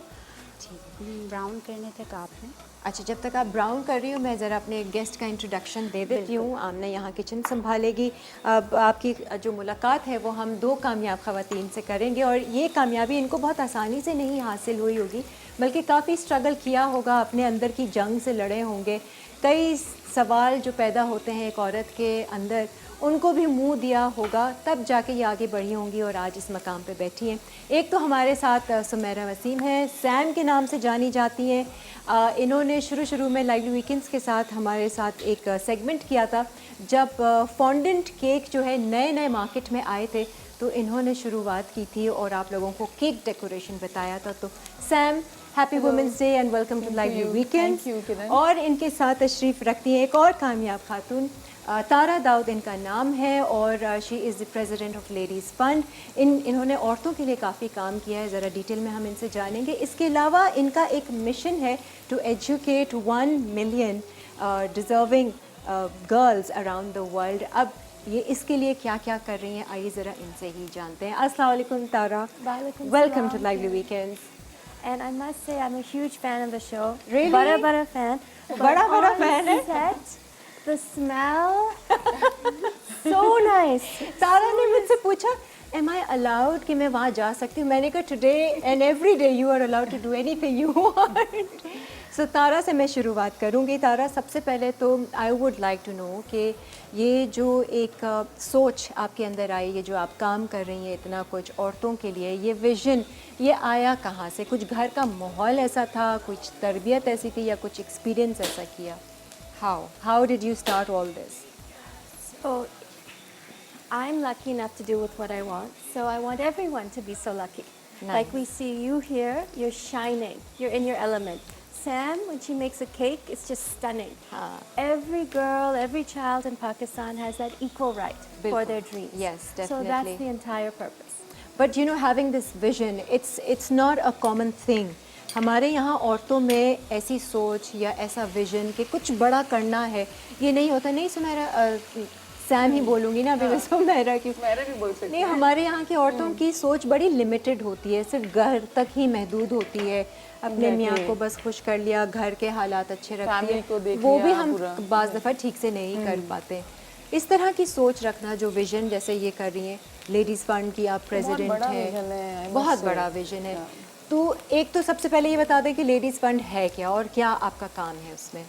ठीक ब्राउन करने तक आपने। अच्छा, जब तक आप ब्राउन कर रही हो, मैं ज़रा अपने गेस्ट का इंट्रोडक्शन दे देती हूँ। आमना यहाँ किचन संभालेगी। अब आपकी जो मुलाकात है वो हम 2 कामयाब ख़वातीन से करेंगे, और ये कामयाबी इनको बहुत आसानी से नहीं हासिल हुई होगी, बल्कि काफ़ी स्ट्रगल किया होगा, अपने अंदर की जंग से लड़े होंगे। कई सवाल जो पैदा होते हैं एक औरत के अंदर, उनको भी मुंह दिया होगा, तब जाके ये आगे बढ़ी होंगी और आज इस मकाम पे बैठी हैं। एक तो हमारे साथ सुमेरा वसीम हैं, सैम के नाम से जानी जाती हैं। इन्होंने शुरू में लाइवली वीकेंड्स के साथ हमारे साथ एक सेगमेंट किया था, जब फॉन्डेंट केक जो है नए नए मार्केट में आए थे, तो इन्होंने शुरुआत की थी और आप लोगों को केक डेकोरेशन बताया था। तो Sam, happy women's day and welcome to lively weekends. और इनके साथ तशरीफ़ रखती हैं एक और कामयाब खातून, तारा दाऊद इनका नाम है और she is the president of ladies fund. इन्होंने औरतों के लिए काफ़ी काम किया है, ज़रा डिटेल में हम इनसे जानेंगे। इसके अलावा इनका एक मिशन है to educate 1 million deserving girls around the world. अब ये इसके लिए क्या क्या कर रही हैं, आइए ज़रा इनसे ही जानते हैं। अस्सलाम वालेकुम Tara, welcome to lively weekends. And I must say, I'm a huge fan of the show. Really? Bada fan. बड़ा fan है। Set, the smell, so nice. तारा ने मुझसे पूछा, am I allowed कि मैं वहाँ जा सकती हूँ? मैंने कहा today and every day you are allowed to do anything you want. So तारा से मैं शुरुआत करूँगी। तारा, सबसे पहले तो I would like to know कि ये जो एक सोच आपके अंदर आई, ये जो आप काम कर रही हैं इतना कुछ औरतों के लिए, ये विज़न ये आया कहाँ से? कुछ घर का माहौल ऐसा था, कुछ तरबियत ऐसी थी, या कुछ एक्सपीरियंस ऐसा किया? How did you start all this? So, I'm lucky enough to do with what I want. So I want everyone to be so lucky. Nice. Like we see you here, you're shining. You're in your element. Sam, when she makes a cake, it's just stunning. Every girl, every child in Pakistan has that equal right for Bilkul. their dreams. Yes, So definitely. that's the entire purpose. But you know, having this vision, it's not a common thing. हमारे यहाँ औरतों में ऐसी सोच या ऐसा विजन कि कुछ बड़ा करना है, ये नहीं होता। नहीं सुमेरा, सैम ही बोलूँगी ना अभी, मैं सुमेरा की भी बोल सकती नहीं, हमारे यहाँ की औरतों की सोच बड़ी लिमिटेड होती है, सिर्फ घर तक ही महदूद होती है। अपने मियाँ को बस खुश कर लिया, घर के हालात अच्छे रखती है, वो भी हम बाज़ दफ़ा ठीक से नहीं कर पाते। इस तरह की सोच रखना, जो विजन जैसे ये कर रही हैं, लेडीज़ फंड की आप प्रेसिडेंट हैं, बहुत बड़ा विजन है। तो एक तो सबसे पहले ये बता दें कि लेडीज़ फंड है क्या और क्या आपका काम है उसमें?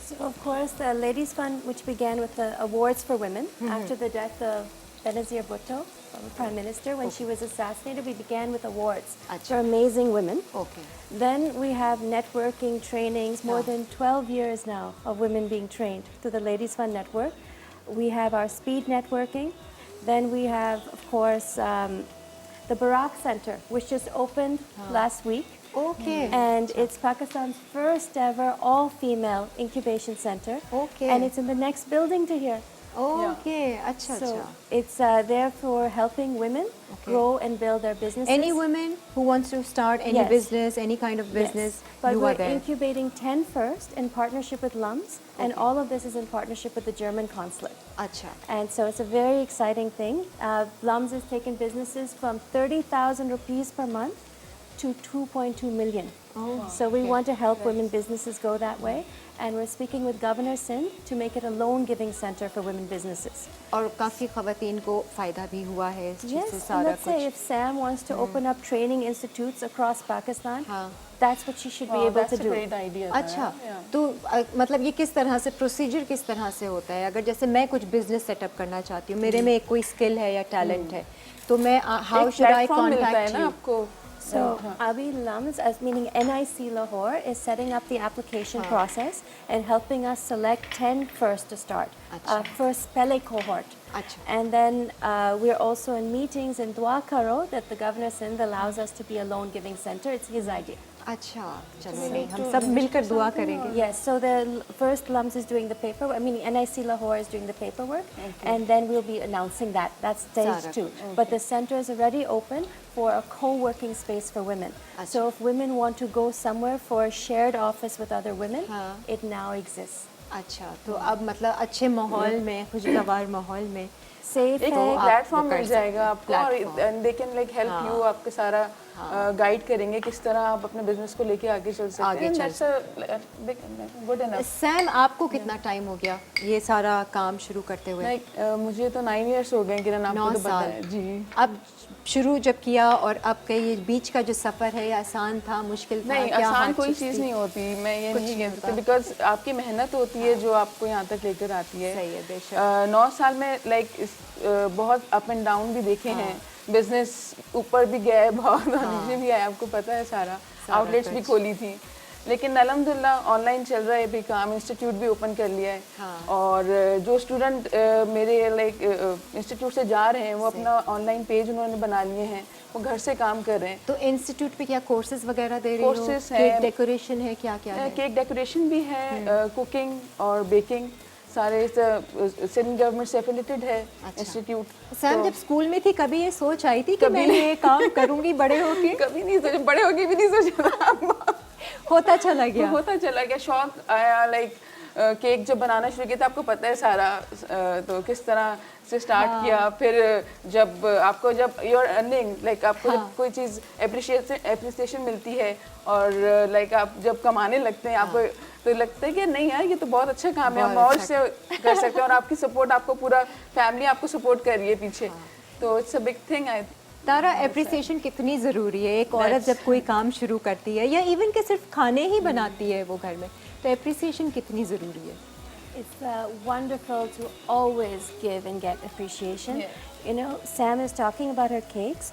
So of course, the Ladies Fund, which began with the awards for women after the death of Benazir Bhutto, Prime Minister, when she was assassinated, we began with awards for amazing women. Okay. Then we have networking trainings, more than 12 years now of women being trained through the Ladies Fund network. We have our speed networking. Then we have, of course, the Barak Center, which just opened last week. Okay. And it's Pakistan's first ever all-female incubation center. Okay. And it's in the next building to here. Okay, अच्छा So अच्छा। it's there for helping women grow and build their businesses. Any woman who wants to start any Yes. business, any kind of business, But you we're are there. incubating 10 first in partnership with LUMS, and all of this is in partnership with the German consulate. अच्छा। And so it's a very exciting thing. LUMS has taken businesses from 30,000 rupees per month to 2.2 million. So we want to help women businesses go that way. And we're speaking with Governor Sindh to make it a loan-giving center for women businesses. और काफ़ी ख़वातीन को फ़ायदा भी हुआ है इस चीज़ Yes, से, and सारा let's say if कुछ। Sam wants to open up training institutes across Pakistan, that's what she should be able to do. अच्छा, तो मतलब ये किस तरह से, प्रोसीजर किस तरह से होता है? अगर जैसे मैं कुछ बिजनेस सेटअप करना चाहती हूँ, मेरे में एक कोई स्किल है या टैलेंट है, तो मैं how should eye contact you? So Abi Lums, as meaning NIC Lahore, is setting up the application process and helping us select 10 first to start, first Pele cohort. अच्छा। And then we're also in meetings in Dua Karo that the Governor Sindh allows us to be a loan-giving center. It's his idea. अच्छा, चलो नहीं, हम सब मिलकर दुआ करेंगे। Yes, so the first LUMS is doing the paperwork, I mean NIC Lahore is doing the paperwork, and then we'll be announcing that. That's stage 2. But the center is already open for a co-working space for women. So if women want to go somewhere for a shared office with other women, it now exists. अच्छा, तो अब मतलब अच्छे माहौल में, खुशगवार माहौल में safe एक है। प्लेटफॉर्म मिल जाएगा आपको और they can like help you, आपके सारा गाइड करेंगे किस तरह आप अपने बिजनेस को लेके आगे चल सकते हैं। That's a good enough. Sam, आपको कितना टाइम हो गया ये सारा काम शुरू करते हुए? लाइक मुझे तो 9 इयर्स हो गए किरण, आपको 9 तो पता साल। है जी। अब शुरू जब किया और अब का ये बीच का जो सफ़र है, ये आसान था, मुश्किल था? नहीं, क्या आसान कोई hardships चीज़ थी? नहीं होती, मैं ये नहीं कह सकती, बिकॉज आपकी मेहनत होती है जो आपको यहाँ तक लेकर आती है। सही है, बेशक। 9 साल में लाइक बहुत अप एंड डाउन भी देखे हैं, बिजनेस ऊपर भी गया है बहुत और नीचे भी आया, आपको पता है सारा आउटलेट्स भी खोली थी, लेकिन अल्हम्दुलिल्लाह ऑनलाइन चल रहा है अभी काम, इंस्टीट्यूट भी ओपन कर लिया है। और जो स्टूडेंट मेरे लाइक इंस्टीट्यूट से जा रहे हैं वो अपना ऑनलाइन पेज उन्होंने बना लिए हैं, वो घर से काम कर रहे हैं। तो इंस्टीट्यूट पे क्या कोर्सेज वगैरह दे रही हो? Courses केक हैं। डेकोरेशन है, क्या क्या है? केक डेकोरेशन भी है, कुकिंग और बेकिंग, सारे सिंध गवर्नमेंट से एफिलेटेड है इंस्टीट्यूट। सैम, जब स्कूल में थी कभी ये सोच आई थी कि मैं ये काम करूंगी बड़े होके? कभी नहीं सोचा, बड़े होके भी नहीं सोचा होता चला गया। होता चला गया, शौक आया। लाइक केक जब बनाना शुरू किया था, आपको पता है सारा, तो किस तरह से स्टार्ट किया। फिर जब आपको जब यू आर अर्निंग, लाइक आपको जब कोई चीज़ एप्रिसिएशन मिलती है और लाइक आप जब कमाने लगते हैं, आपको तो लगता है कि नहीं यार ये तो बहुत अच्छा काम है, हम और से कर सकते हैं, और आपकी सपोर्ट, आपको पूरा फैमिली आपको सपोर्ट कर रही है पीछे, तो it's a big thing. I Tara, appreciation कितनी ज़रूरी है? एक औरत जब कोई काम शुरू करती है या इवन के सिर्फ खाने ही बनाती है वो घर में, तो एप्रिसिएशन कितनी ज़रूरी है? It's wonderful to always give and get appreciation. You know, Sam is talking about her cakes.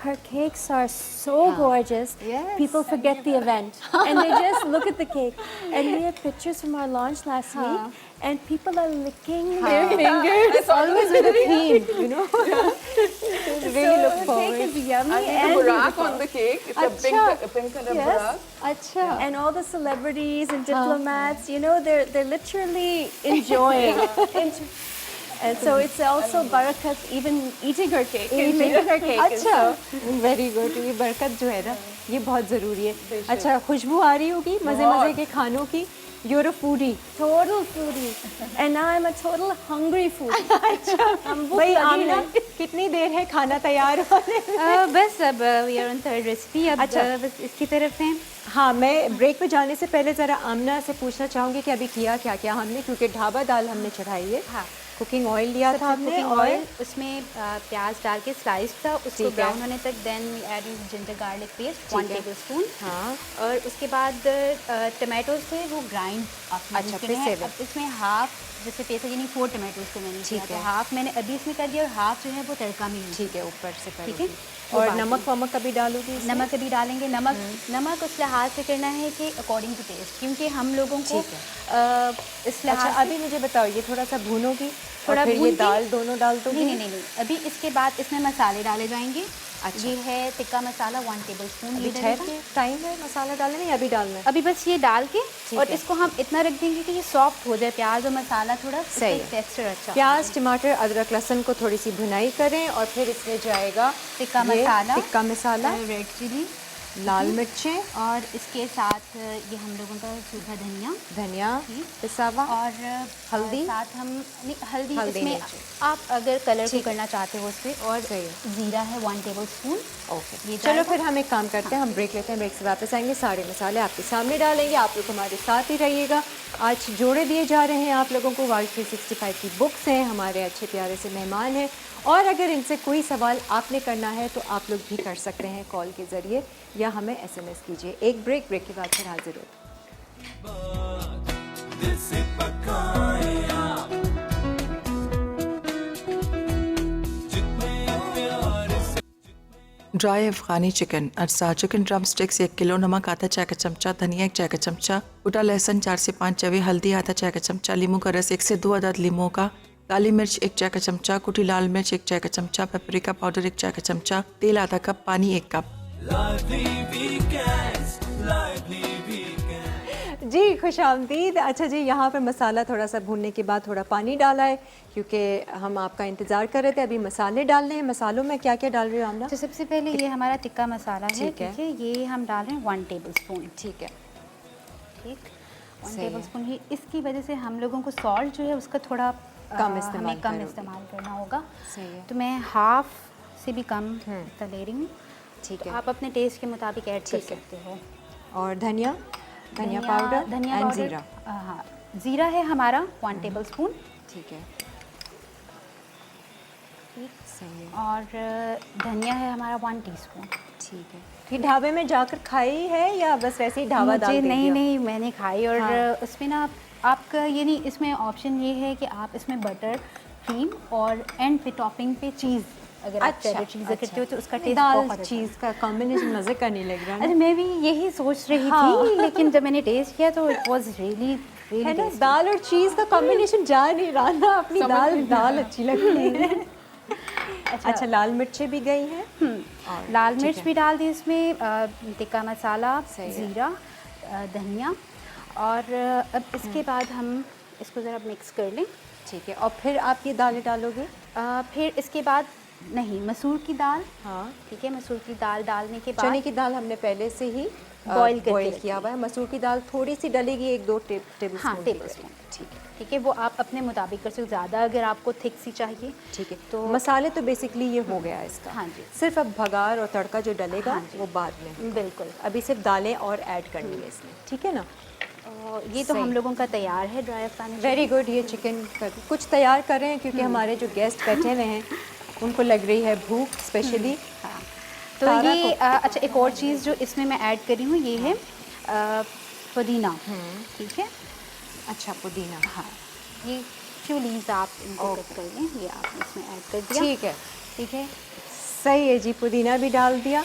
Her cakes are so gorgeous. Yes. People forget the event and they just look at the cake. And we had pictures from our launch last week, and people are licking their fingers. It's always with a theme, you know. Really look The forward. cake is yummy think and burak on the cake, it's a pink color Yes. burak. अच्छा, and all the celebrities and diplomats, you know, they're literally enjoying. And so it's also barakat even eating her cake and making her cake. And अच्छा, so- वेरी गुड। ये बरकत जो है ना, ये बहुत ज़रूरी है। अच्छा, खुशबू आ रही होगी मज़े मज़े के खानों की। You're a foodie. Total foodie. And now I'm a total hungry foodie. हम भूख भाई लगी आमना, है। कितनी देर है खाना तैयार होने में? बस अब we are on third recipe, अब अच्छा। बस इसकी तरफ हैं। हाँ, मैं ब्रेक पे जाने से पहले ज़रा आमना से पूछना चाहूँगी कि अभी किया क्या क्या हमने, क्योंकि ढाबा दाल हमने चढ़ाई है। हाँ। कुकिंग ऑयल लिया था हमने, कुकिंग और ऑयल, उसमें प्याज डाल के स्लाइस था, उसको ठीक है। ब्राउन होने तक, then we add ginger garlic paste 1 है। टेबलस्पून। हाँ, और उसके बाद टमाटोज थे वो ग्राइंड अच्छा, पिसे हुए। अब इसमें हाफ, जैसे पेस्ट यानी 4 टमाटोज को मैंने किया, ठीक तो है। हाफ मैंने अभी इसमें कर दिया और हाफ जो है वो तड़का में use ठीक है, ऊपर से ठीक करोगी। है। और वो नमक वमक कभी डालोगी इसमें? नमक अभी डालेंगे। नमक उस लिहाज से करना है कि अकॉर्डिंग टू टेस्ट, क्योंकि हम लोगों को ठीक इस अच्छा, लिहाज से अभी मुझे बताओ, ये थोड़ा सा भूनोगी थोड़ा और फिर भून ये के- दाल दोनों डाल दोगी? नहीं, अभी इसके बाद इसमें मसाले डाले जाएंगे। अच्छा। ये है टिक्का मसाला 1 टेबलस्पून। अभी ठहर के टाइम है मसाला डालने में या अभी डालना है? अभी बस ये डाल के और है। इसको हम इतना रख देंगे कि ये सॉफ्ट हो जाए, प्याज और मसाला थोड़ा सही है। टेक्सचर अच्छा हो। प्याज, टमाटर, अदरक, लहसुन को थोड़ी सी भुनाई करें और फिर इसमें जाएगा टिक्का ये मसाला, टिक्का मसाला, रेड चिली, लाल मिर्चें, और इसके साथ ये हम लोगों का सूखा धनिया धनिया पिसा हुआ, और हल्दी? साथ हम नहीं, हल्दी हल्दी इसमें नहीं चाहिए। आप अगर कलर को ठीक है। करना चाहते हो उस पर। और सही है। जीरा है 1 टेबलस्पून। ओके, ये चलो जाएगा। फिर हम एक काम करते हैं, हम ब्रेक लेते हैं, ब्रेक से वापस आएंगे, सारे मसाले आपके सामने डालेंगे, आप लोग हमारे साथ ही रहिएगा। आज जोड़े दिए जा रहे हैं आप लोगों को, वर्ल्ड 365 की बुक्स हैं, हमारे अच्छे प्यारे से मेहमान हैं, और अगर इनसे कोई सवाल आपने करना है तो आप लोग भी कर सकते हैं कॉल के ज़रिए या हमें SMS कीजिए। एक ब्रेक के बाद फिर हाजिर होते ड्राई अफगानी चिकन, अरसा चिकन ड्रम स्टिक्स 1 किलो, नमक आधा चाय का चमचा, धनिया 1 चाय का चमचा, कुटा लहसुन 4 से 5 चवे, हल्दी आधा चाय का चमचा, लीमू का रस 1 से 2 अदद लीमू का, काली मिर्च 1 चाय का चमचा, कुटी लाल मिर्च 1 चाय का चमचा, पेपरिका पाउडर 1 चाय का चमचा, तेल आधा कप, पानी 1 कप। जी, खुश आमदीद। अच्छा जी, यहाँ पर मसाला थोड़ा सा भूनने के बाद थोड़ा पानी डाला है क्योंकि हम आपका इंतज़ार कर रहे थे। अभी मसाले डालने हैं। मसालों में क्या क्या डाल रही हो आमना? तो सबसे पहले ये हमारा टिक्का मसाला है, ठीक है। ठीक है। ये हम डाल रहे हैं 1 टेबलस्पून। ठीक है, ठीक, 1 सही है। टेबलस्पून ही। इसकी वजह से हम लोगों को सॉल्ट जो है उसका थोड़ा कम इस्तेमाल हमें कम करोगे। इस्तेमाल करना होगा। सही है। तो मैं हाफ से भी कम ले रही हूँ। ठीक तो है। आप अपने टेस्ट के मुताबिक ऐड कर ठीक है। सकते हो। और धनिया धनिया पाउडर धनिया एंड पाउडर, ज़ीरा। हाँ, ज़ीरा है हमारा 1 टेबलस्पून। ठीक है। सही है। और धनिया है हमारा 1 टीस्पून। ठीक है। ये ढाबे में जाकर खाई है या बस वैसे ही ढाबा दाल मुझे दे नहीं दिया? नहीं मैंने खाई। और हाँ। उसमें ना आपका ये नहीं, इसमें ऑप्शन ये है कि आप इसमें बटर, क्रीम और एंड पे टॉपिंग पे चीज़, अगर आप चेडर चीज़ करते हो तो उसका टेस्ट दाल बहुत अच्छा चीज़ का कॉम्बिनेशन मज़े का नहीं लग रहा है। ना? मैं भी यही सोच रही थी, लेकिन जब मैंने टेस्ट किया तो इट वाज रियली है ना, टेस्टी। दाल और चीज़ का कॉम्बिनेशन जा नहीं रहा ना, अपनी दाल अच्छी लगती है। अच्छा, लाल मिर्चें भी गई हैं। और लाल ठीक मिर्च है। भी डाल दी इसमें, टिक्का मसाला, सही है। ज़ीरा, धनिया। और अब इसके बाद हम इसको ज़रा मिक्स कर लें। ठीक है। और फिर आप ये दालें डालोगे? फिर इसके बाद नहीं, मसूर की दाल। हाँ। ठीक है, मसूर की दाल डालने के चने बाद की दाल हमने पहले से ही बॉईल करके बॉईल रखी किया हुआ है। मसूर की दाल थोड़ी सी डलेगी, 1-2 टेबल हाँ, स्पून। टेबलस्पून। ठीक है। ठीक है, वो आप अपने मुताबिक कर सकते हो, ज़्यादा अगर आपको थिक सी चाहिए। ठीक है। तो मसाले तो बेसिकली ये हो गया इसका। हाँ जी। सिर्फ अब भगार और तड़का जो डलेगा हाँ जी। वो बाद में। बिल्कुल। अभी सिर्फ दालें और ऐड करनी है इसमें, ठीक है ना? और ये तो सही। हम लोगों का तैयार है ड्राई अफगानी। Very good. ये चिकन कुछ तैयार कर रहे हैं क्योंकि हमारे जो गेस्ट बैठे हुए हैं उनको लग रही है भूख स्पेशली। हाँ, तो तारा ये अच्छा, एक और चीज़ जो इसमें मैं ऐड कर रही हूँ ये है पुदीना। ठीक है। अच्छा, पुदीना। हाँ, ये फ्यू लीव्स आप इनको कट कर लें, ये आपने इसमें ऐड कर दिया। ठीक है। ठीक है। सही है जी, पुदीना भी डाल दिया।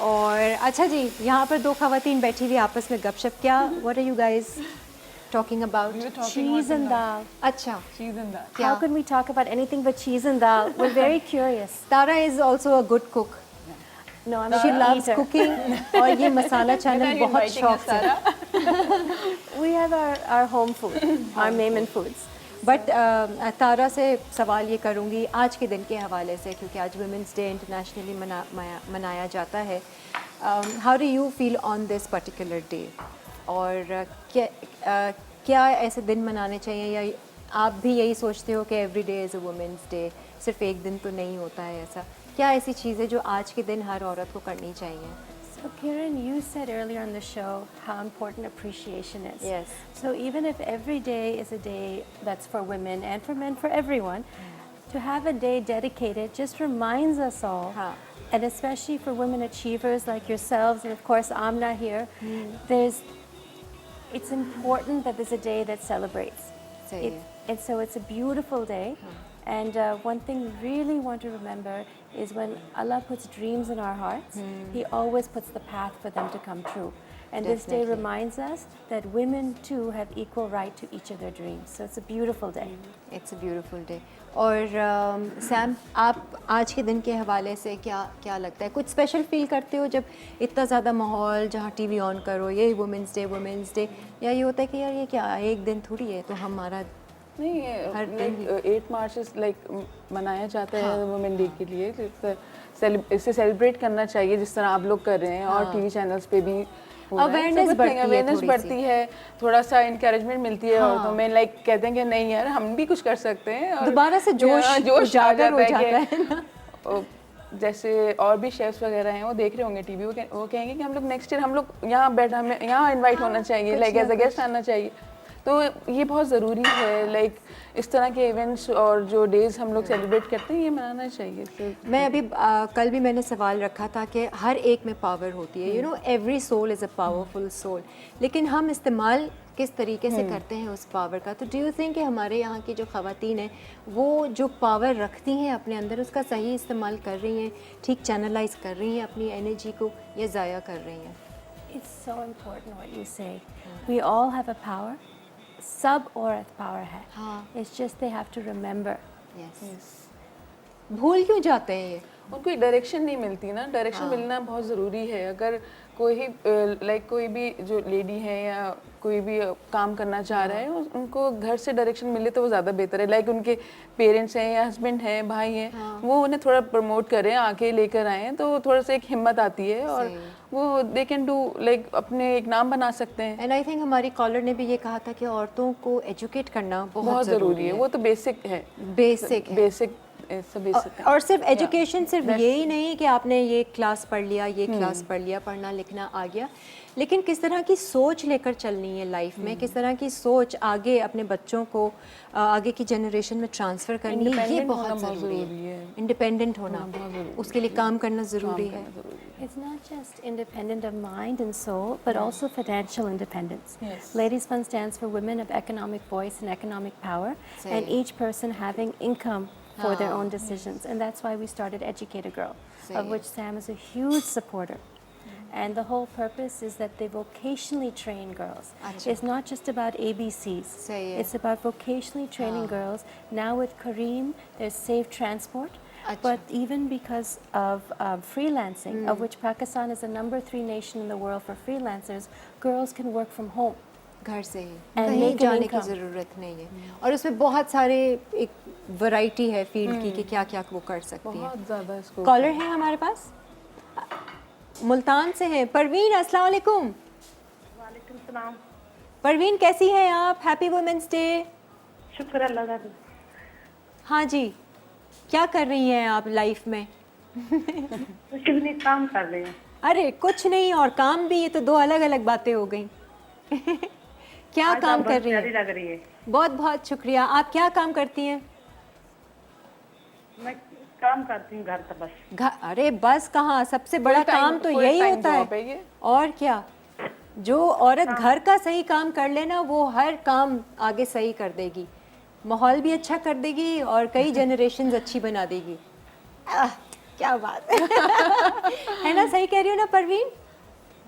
और अच्छा जी, यहाँ पर 2 खवातीन बैठी हुई आपस में गपशप। क्या what are you guys talking about? Cheese and dal. अच्छा, cheese and dal. How can we talk about anything but cheese and dal? We're very curious. Tara is also a good cook. No, I'm she not an loves eater. Cooking और ये मसाला चैनल बहुत शौक से। We have our home food, our main foods. But Tara से सवाल ये करूँगी आज के दिन के हवाले से, क्योंकि आज वुमेंस डे इंटरनेशनली मनाया जाता है। How do you feel on this particular day? और क्या ऐसे दिन मनाने चाहिए, या आप भी यही सोचते हो कि every day is a women's day, सिर्फ एक दिन तो नहीं होता है ऐसा? क्या ऐसी चीज़ है जो आज के दिन हर औरत को करनी चाहिए? So Kiran, you said earlier on the show how important appreciation is. Yes. So even if every day is a day that's for women and for men, for everyone, to have a day dedicated just reminds us all, हाँ. and especially for women achievers like yourselves, and of course Amna here, it's important that there's a day that celebrates. सही है। And so it's a beautiful day. And one thing we really want to remember is when Allah puts dreams in our hearts, He always puts the path for them to come true. And this day Definitely. reminds us that women too have equal right to each of their dreams. So it's a beautiful day. It's a beautiful day. और सैम, आप आज के दिन के हवाले से क्या लगता है? कुछ स्पेशल फील करते हो जब इतना ज़्यादा माहौल, जहाँ टीवी ऑन करो ये वुमेंस डे, या ये होता है कि यार ये क्या एक दिन थोड़ी है, तो हमारा नहीं, हर दिन लाइक 8 मार्च इज लाइक मनाया जाता है वुमेन डे के लिए। इसे सेलिब्रेट करना चाहिए जिस तरह आप लोग कर रहे हैं। और टीवी चैनल्स पे भी Awareness बढ़ती है, अवेयरनेस थोड़ी बढ़ती है, थोड़ा सा इंकरेजमेंट मिलती है औरतों में। लाइक कहते हैं कि नहीं यार, हम भी कुछ कर सकते हैं, और दोबारा से जोश उजागर हो जाता है ना। और जैसे और भी शेफ्स वगैरह हैं, वो देख रहे होंगे टीवी, वो कहेंगे कि हम लोग नेक्स्ट ईयर हम लोग यहाँ बैठा, हमें यहाँ इनवाइट होना चाहिए, लाइक एज अ गेस्ट आना चाहिए। तो ये बहुत ज़रूरी है, लाइक इस तरह के इवेंट्स और जो डेज़ हम लोग सेलिब्रेट करते हैं, ये मनाना चाहिए। तो मैं अभी कल भी मैंने सवाल रखा था कि हर एक में पावर होती है, you know, every soul is a powerful soul, लेकिन हम इस्तेमाल किस तरीके से करते हैं उस पावर का। तो डू यू थिंक कि हमारे यहाँ की जो ख़वातीन हैं वो जो पावर रखती हैं अपने अंदर, उसका सही इस्तेमाल कर रही हैं, ठीक चैनलाइज कर रही हैं अपनी एनर्जी को, या ज़ाया कर रही हैं? It's so important what you say. We all have a power. सब औरत पावर है। हाँ। It's just they have to remember. Yes. भूल क्यों जाते हैं ये? उनको एक डायरेक्शन नहीं मिलती ना, डायरेक्शन मिलना बहुत ज़रूरी है। अगर कोई भी जो लेडी है या कोई भी काम करना चाह रहा है, उनको घर से डायरेक्शन मिले तो वो ज़्यादा बेहतर है। लाइक उनके पेरेंट्स हैं या हस्बैंड हैं, भाई हैं, वो उन्हें थोड़ा प्रमोट करें, आके लेकर आएँ, तो थोड़ा सा एक हिम्मत आती है और वो दे कैन डू, लाइक अपने एक नाम बना सकते हैं। एंड आई थिंक हमारी कॉलर ने भी ये कहा था कि औरतों को एजुकेट करना बहुत ज़रूरी है। वो तो बेसिक है, बेसिक है। Basic basic. और सिर्फ एजुकेशन सिर्फ यही नहीं कि आपने ये क्लास पढ़ लिया, ये क्लास पढ़ लिया, पढ़ना लिखना आ गया, लेकिन किस तरह की सोच लेकर चलनी है लाइफ में, किस तरह की सोच आगे अपने बच्चों को आगे की जनरेशन में ट्रांसफ़र करनी है, ये बहुत ज़रूरी है। इंडिपेंडेंट होना, उसके लिए काम करना ज़रूरी है। It's not just independent of mind and soul, but also financial independence. Yes. Ladies Fund stands for women of economic voice and economic power, and each person having income for their own decisions. And that's why we started Educate a Girl, of which Sam is a huge supporter. And the whole purpose is that they vocationally train girls. It's not just about ABCs. It's about vocationally training girls. Now with Kareem, there's safe transport. But even because of freelancing, of which Pakistan is the #3 nation in the world for freelancers, girls can work from home. घर से ही And कहीं make an जाने की income. ज़रूरत नहीं है। और उसमें बहुत सारे एक वैरायटी है फील्ड की कि क्या क्या वो कर सकती है। बहुत ज़्यादा स्कोप। कॉलर है हमारे पास, मुल्तान से हैं परवीन। अस्सलाम वालेकुम। वालेकुम सलाम। परवीन कैसी हैं आप? Happy women's day. शुक्र अल्लाह का। हाँ जी, क्या कर रही हैं आप लाइफ में? कुछ नहीं, काम कर रहे हैं। अरे कुछ नहीं और काम भी, ये तो दो अलग अलग बातें हो गई। क्या आज काम आप कर बहुत रही प्यारी हैं? लग रही है। बहुत बहुत शुक्रिया। आप क्या काम करती हैं? मैं काम करती हूँ घर पर बस। अरे बस कहाँ, सबसे बड़ा काम तो यही होता है। और क्या, जो औरत घर का सही काम कर लेना वो हर काम आगे सही कर देगी, माहौल भी अच्छा कर देगी और कई जनरेशन्स अच्छी बना देगी। क्या बात है ना? सही कह रही हो ना परवीन?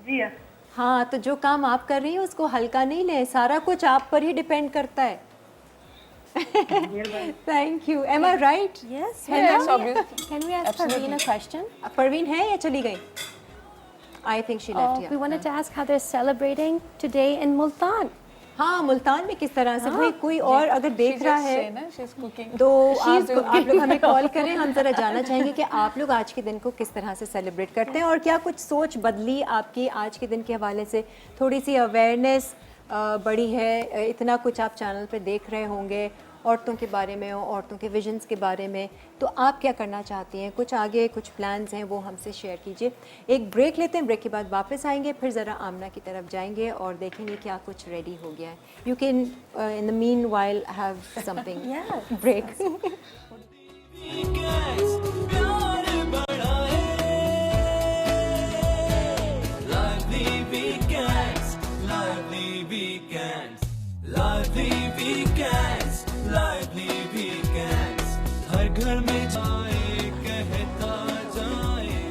जी हाँ। हाँ, तो जो काम आप कर रही हैं उसको हल्का नहीं ले, सारा कुछ आप पर ही डिपेंड करता है। Thank you. Am I right? Yes. Yes, obviously. Can we ask Parveen a question? Parveen है या चली गई? I think she left. We wanted to ask how they're celebrating today in Multan. हाँ, मुल्तान में किस तरह से भाई कोई और अगर देख रहा है ना, she's cooking. तो आप लोग हमें कॉल करें, हम ज़रा जानना चाहेंगे कि आप लोग आज के दिन को किस तरह से सेलिब्रेट करते हैं और क्या कुछ सोच बदली आपकी आज के दिन के हवाले से, थोड़ी सी अवेयरनेस बढ़ी है। इतना कुछ आप चैनल पे देख रहे होंगे औरतों के बारे में, औरतों के विजन्स के बारे में, तो आप क्या करना चाहती हैं? कुछ आगे कुछ प्लान्स हैं वो हमसे शेयर कीजिए। एक ब्रेक लेते हैं, ब्रेक के बाद वापस आएंगे, फिर ज़रा आमना की तरफ जाएंगे और देखेंगे क्या कुछ रेडी हो गया है। You can in the meanwhile have something break.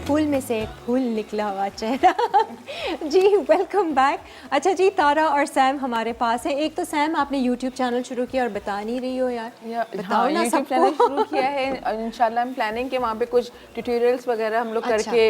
फूल में से एक फूल निकला हुआ चेहरा। जी वेलकम बैक। अच्छा जी, तारा और सैम हमारे पास है। एक तो सैम आपने यूट्यूब चैनल शुरू किया और बता नहीं रही हो यार, बताओ ना YouTube चैनल शुरू किया है। इंशाल्लाह हम प्लानिंग के वहाँ पे कुछ ट्यूटोरियल्स वगैरह हम लोग करके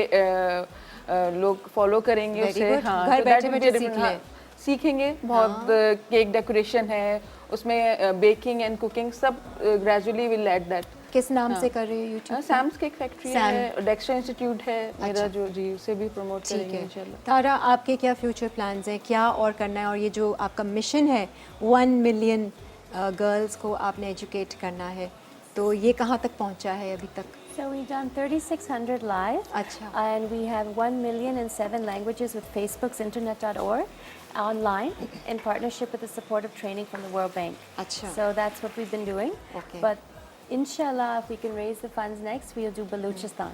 लोग फॉलो करेंगे उसे। हाँ, घर बैठे बैठे सीख लें, सीखेंगे। बहुत केक डेकोरेशन है उसमें, बेकिंग एंड कुकिंग सब ग्रेजुअली विल ऐड दैट। किस नाम से कर रहे हो यूट्यूब? सैम्स केक फैक्ट्री है, डेक्स्टर इंस्टीट्यूट है मेरा जो, जी उसे भी प्रमोट करेंगे इंशाल्लाह। तारा, आपके क्या फ्यूचर प्लान्स हैं, क्या और करना है? और ये जो आपका मिशन है 1 मिलियन गर्ल्स को आपने एजुकेट करना है, तो ये कहाँ तक पहुँचा है अभी तक? So we've done 3,600 live. अच्छा। And we have 1 million in 7 languages with Facebook's internet.org online in partnership with the support of training from the World Bank. अच्छा। So that's what we've been doing. Okay. But inshallah, if we can raise the funds next, we'll do Baluchistan.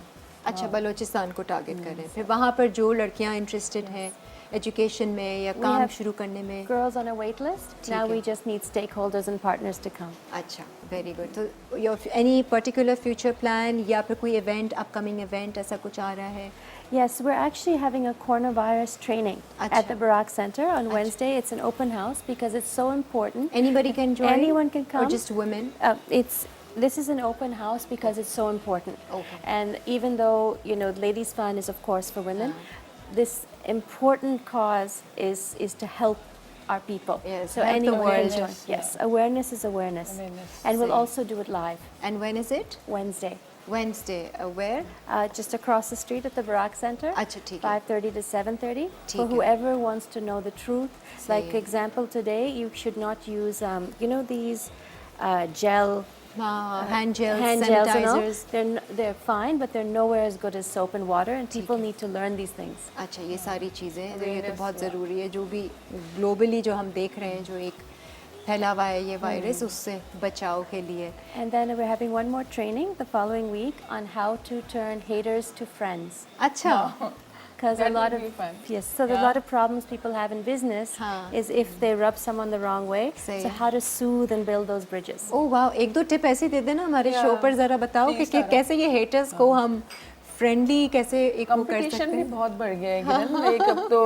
अच्छा, बलूचिस्तान को टारगेट कर रहे हैं। फिर वहाँ पर जो लड़कियाँ इंटरेस्टेड हैं एजुकेशन में या काम have शुरू करने में। Girls on a wait list. Now है। we just need stakeholders and partners to come. अच्छा, वेरी गुड। तो your any particular future plan या फिर कोई इवेंट, अपकमिंग इवेंट ऐसा कुछ आ रहा है? Yes, we're actually having a coronavirus training at the Barak Center on Wednesday. It's an open house because it's so important. Anybody can join? Anyone can come. Or just women? It's this is an open house because it's so important. And even though, you know, Ladies Fund is of course for women, this important cause is to help our people. Yes, so help the anyone world. can join. Yes, awareness is awareness. And we'll also do it live And when is it? Wednesday. Wednesday. Where? Just across the street at the Barak Center. अच्छा, ठीक है। 5:30 to 7:30. ठीक For है। whoever wants to know the truth. Like है। example today, you should not use, you know, these gel. Hand gels, Hand gels and all. sanitizers. They're fine, but they're nowhere as good as soap and water, and people need to learn these things. अच्छा, ये सारी चीज़ें तो ये तो बहुत ज़रूरी है, जो भी ग्लोबली जो हम देख रहे हैं, जो एक फैला हुआ है ये वायरस, उससे बचाव के लिए। And then we're having one more training the following week on how to turn haters to friends. अच्छा, Because a That lot would of be fun. yes, so there's a lot of problems people have in business हाँ। is if they rub someone the wrong way. सही So है। how to soothe and build those bridges. ओह वाह, एक दो टिप ऐसी दे देना हमारे शो पर, ज़रा बताओ कि कैसे ये हेटर्स को हम फ्रेंडली कैसे एक वो कर सकते कंपटीशन भी हैं। बहुत बढ़ गया है किरण, लाइक अब तो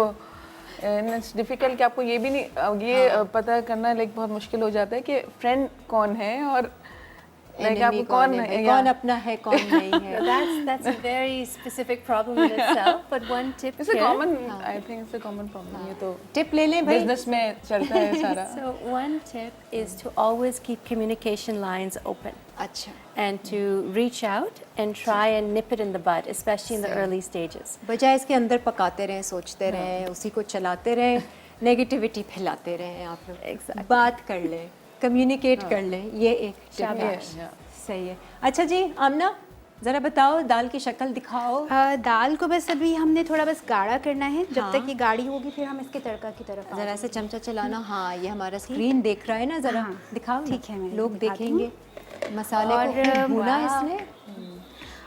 इट्स डिफिकल्ट कि आपको ये भी नहीं ये पता करना लाइक बहुत मुश्किल हो जाता है कि फ्रेंड कौन है और लाइक Enemy आपको कौन है, है कौन अपना है, कौन नहीं है। So that's a very specific problem in itself. But one tip it's a here. Common I think it's a common problem, ये तो टिप ले लें भाई। बिजनेस में चलता है सारा। So one tip is to always keep communication lines open अच्छा, and to reach out and try and nip it in the bud, especially in the early stages. बजाय इसके अंदर पकाते रहें, सोचते रहें, उसी को चलाते रहें, नेगेटिविटी फैलाते रहें, आप लोग बात कर लें, कम्युनिकेट कर लें, ये एक टिप है। शाबाश। सही है। अच्छा जी, आमना ज़रा बताओ, दाल की शक्ल दिखाओ। दाल को बस अभी हमने थोड़ा बस गाढ़ा करना है, जब तक ये गाढ़ी होगी फिर हम इसके तड़का की तरफ ज़रा ऐसे चमचा चलाना। हाँ, ये हमारा स्क्रीन देख रहा है ना, ज़रा हाँ, दिखाओ ना। ठीक है, मैं लोग दिखाती देखेंगे मसाले को और भुना इसने।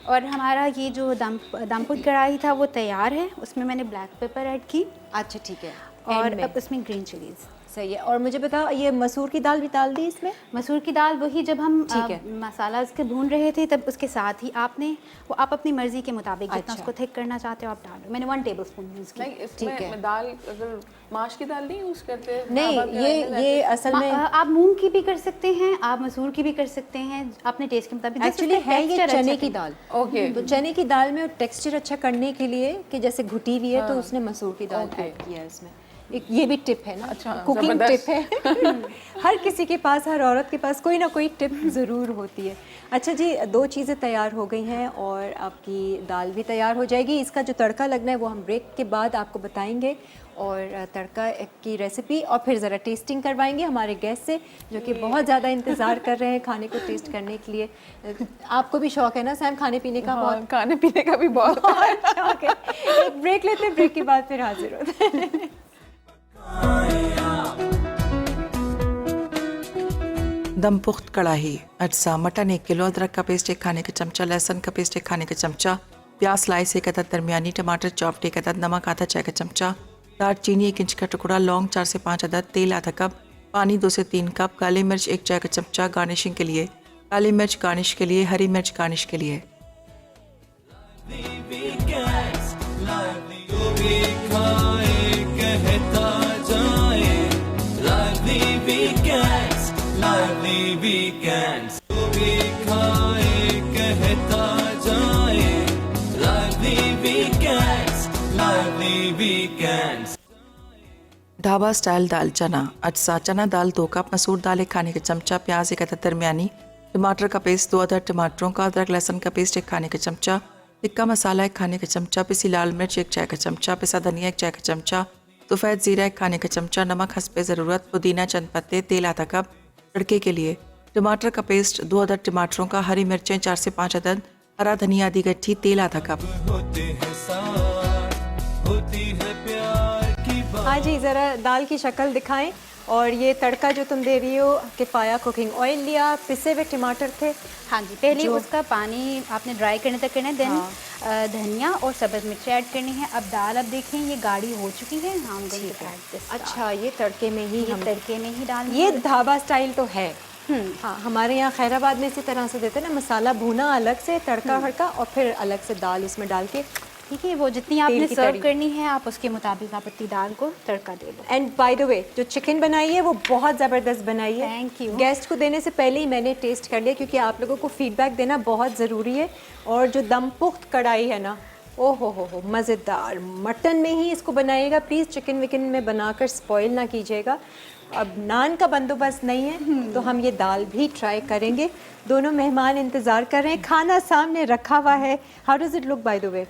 और हमारा ये जो दामपुद कढ़ाई था वो तैयार है, उसमें मैंने ब्लैक पेपर ऐड की अच्छा, ठीक है। और End में। अब इसमें ग्रीन चिलीज़। सही है। और मुझे बताओ, ये मसूर की दाल भी डाल दी इसमें? मसूर की दाल वही जब हम ठीक है। मसाला इसके भून रहे थे तब उसके साथ ही आपने वो आप अपनी मर्ज़ी के मुताबिक जितना अच्छा। उसको थिक करना चाहते हो आप डालो। मैंने 1 टेबलस्पून यूज़ लाइक की। ठीक है। इसमें दाल अगर माश की दाल नहीं यूज करते नहीं, ये असल में आप मूंग की भी कर सकते हैं, आप मसूर की भी कर सकते हैं, अपने टेस्ट के मुताबिक। एक्चुअली है ये चने की दाल। ओके तो चने की दाल में टेक्सचर अच्छा करने के लिए कि जैसे घुटी हुई है तो उसने मसूर की दाल ओके। ऐड किया है इसमें। एक ये भी टिप है ना, अच्छा, कुकिंग टिप जबरदस्त। है। हर किसी के पास, हर औरत के पास कोई ना कोई टिप ज़रूर होती है। अच्छा जी, 2 चीज़ें तैयार हो गई हैं और आपकी दाल भी तैयार हो जाएगी। इसका जो तड़का लगना है वो हम ब्रेक के बाद आपको बताएंगे, और तड़का की रेसिपी, और फिर ज़रा टेस्टिंग करवाएंगे हमारे गेस्ट से, जो कि बहुत ज़्यादा इंतज़ार कर रहे हैं खाने को टेस्ट करने के लिए। आपको भी शौक है ना सैम, खाने पीने का? बहुत खाने पीने का भी बहुत शौक है। एक ब्रेक लेते हैं, ब्रेक के बाद फिर हाजिर होते हैं। दम पुख्त कढ़ाई, अज्जा मटन 1 किलो, अदरक का पेस्ट 1 खाने का चमचा, लहसुन का पेस्ट 1 खाने का चमचा, प्याज स्लाइस 1 अदद दरमियानी, टमाटर चॉप्ड 1 अदद, नमक आधा चाय का चमचा, दालचीनी 1 इंच का टुकड़ा, लौंग 4 से 5 अदद, तेल आधा कप, पानी 2 से 3 कप, काली मिर्च 1 चाय का चमचा गार्निशिंग के लिए, काली मिर्च गार्निश के लिए, हरी मिर्च गार्निश के लिए। ढाबा स्टाइल दाल चना, अज्जा चना दाल 2 कप, मसूर दाल 1 खाने का चमचा, प्याज 1 अदद दरमियानी, टमाटर का पेस्ट 2 अदद टमाटरों का, अदरक लहसुन का पेस्ट 1 खाने का चमचा, टिक्का मसाला 1 खाने का चमचा, पिसी लाल मिर्च 1 चाय का चमचा, पिसा धनिया 1 चाय का चमचा, सफ़ेद ज़ीरा 1 खाने का चमचा, नमक हस्बे ज़रूरत, पुदीना चंद पत्ते, तेल आधा कप। तड़के के लिए टमाटर का पेस्ट 2 अदद टमाटरों का, हरी मिर्चें 4 से 5 अदद, हरा धनिया आधी गट्ठी, तेल आधा कप। हाँ जी, ज़रा दाल की शक्ल दिखाएं। और ये तड़का जो तुम दे रही हो, किफ़ाया कुकिंग ऑयल लिया, पिसे हुए टमाटर थे। हाँ जी, पहले उसका पानी आपने ड्राई करने तक करना है, देन धनिया और सब्ज़ मिर्च ऐड करनी है। अब दाल अब देखें ये गाढ़ी हो चुकी है। हम अच्छा, ये तड़के में ही हम तड़के में ही डालना ये है। ढाबा स्टाइल तो है। हाँ, हमारे यहाँ खैराबाद में इसी तरह से देते हैं ना, मसाला भुना अलग से, तड़का हड़का, और फिर अलग से दाल उसमें डाल के ठीक है, वो जितनी आपने की सर्व तरी। करनी है आप उसके मुताबिक आप उतनी दाल को तड़का दे दो। एंड बाय द वे जो चिकन बनाई है वो बहुत ज़बरदस्त बनाई है। Thank you. गेस्ट को देने से पहले ही मैंने टेस्ट कर लिया क्योंकि आप लोगों को फीडबैक देना बहुत ज़रूरी है। और जो दम पुख्त कढ़ाई है ना, ओ हो मज़ेदार। मटन में ही इसको बनाइएगा प्लीज़, चिकन विकन में बनाकर स्पॉइल ना कीजिएगा। अब नान का बंदोबस्त नहीं है तो हम ये दाल भी ट्राई करेंगे। दोनों मेहमान इंतज़ार कर रहे हैं, खाना सामने रखा हुआ है। How does it look by the way?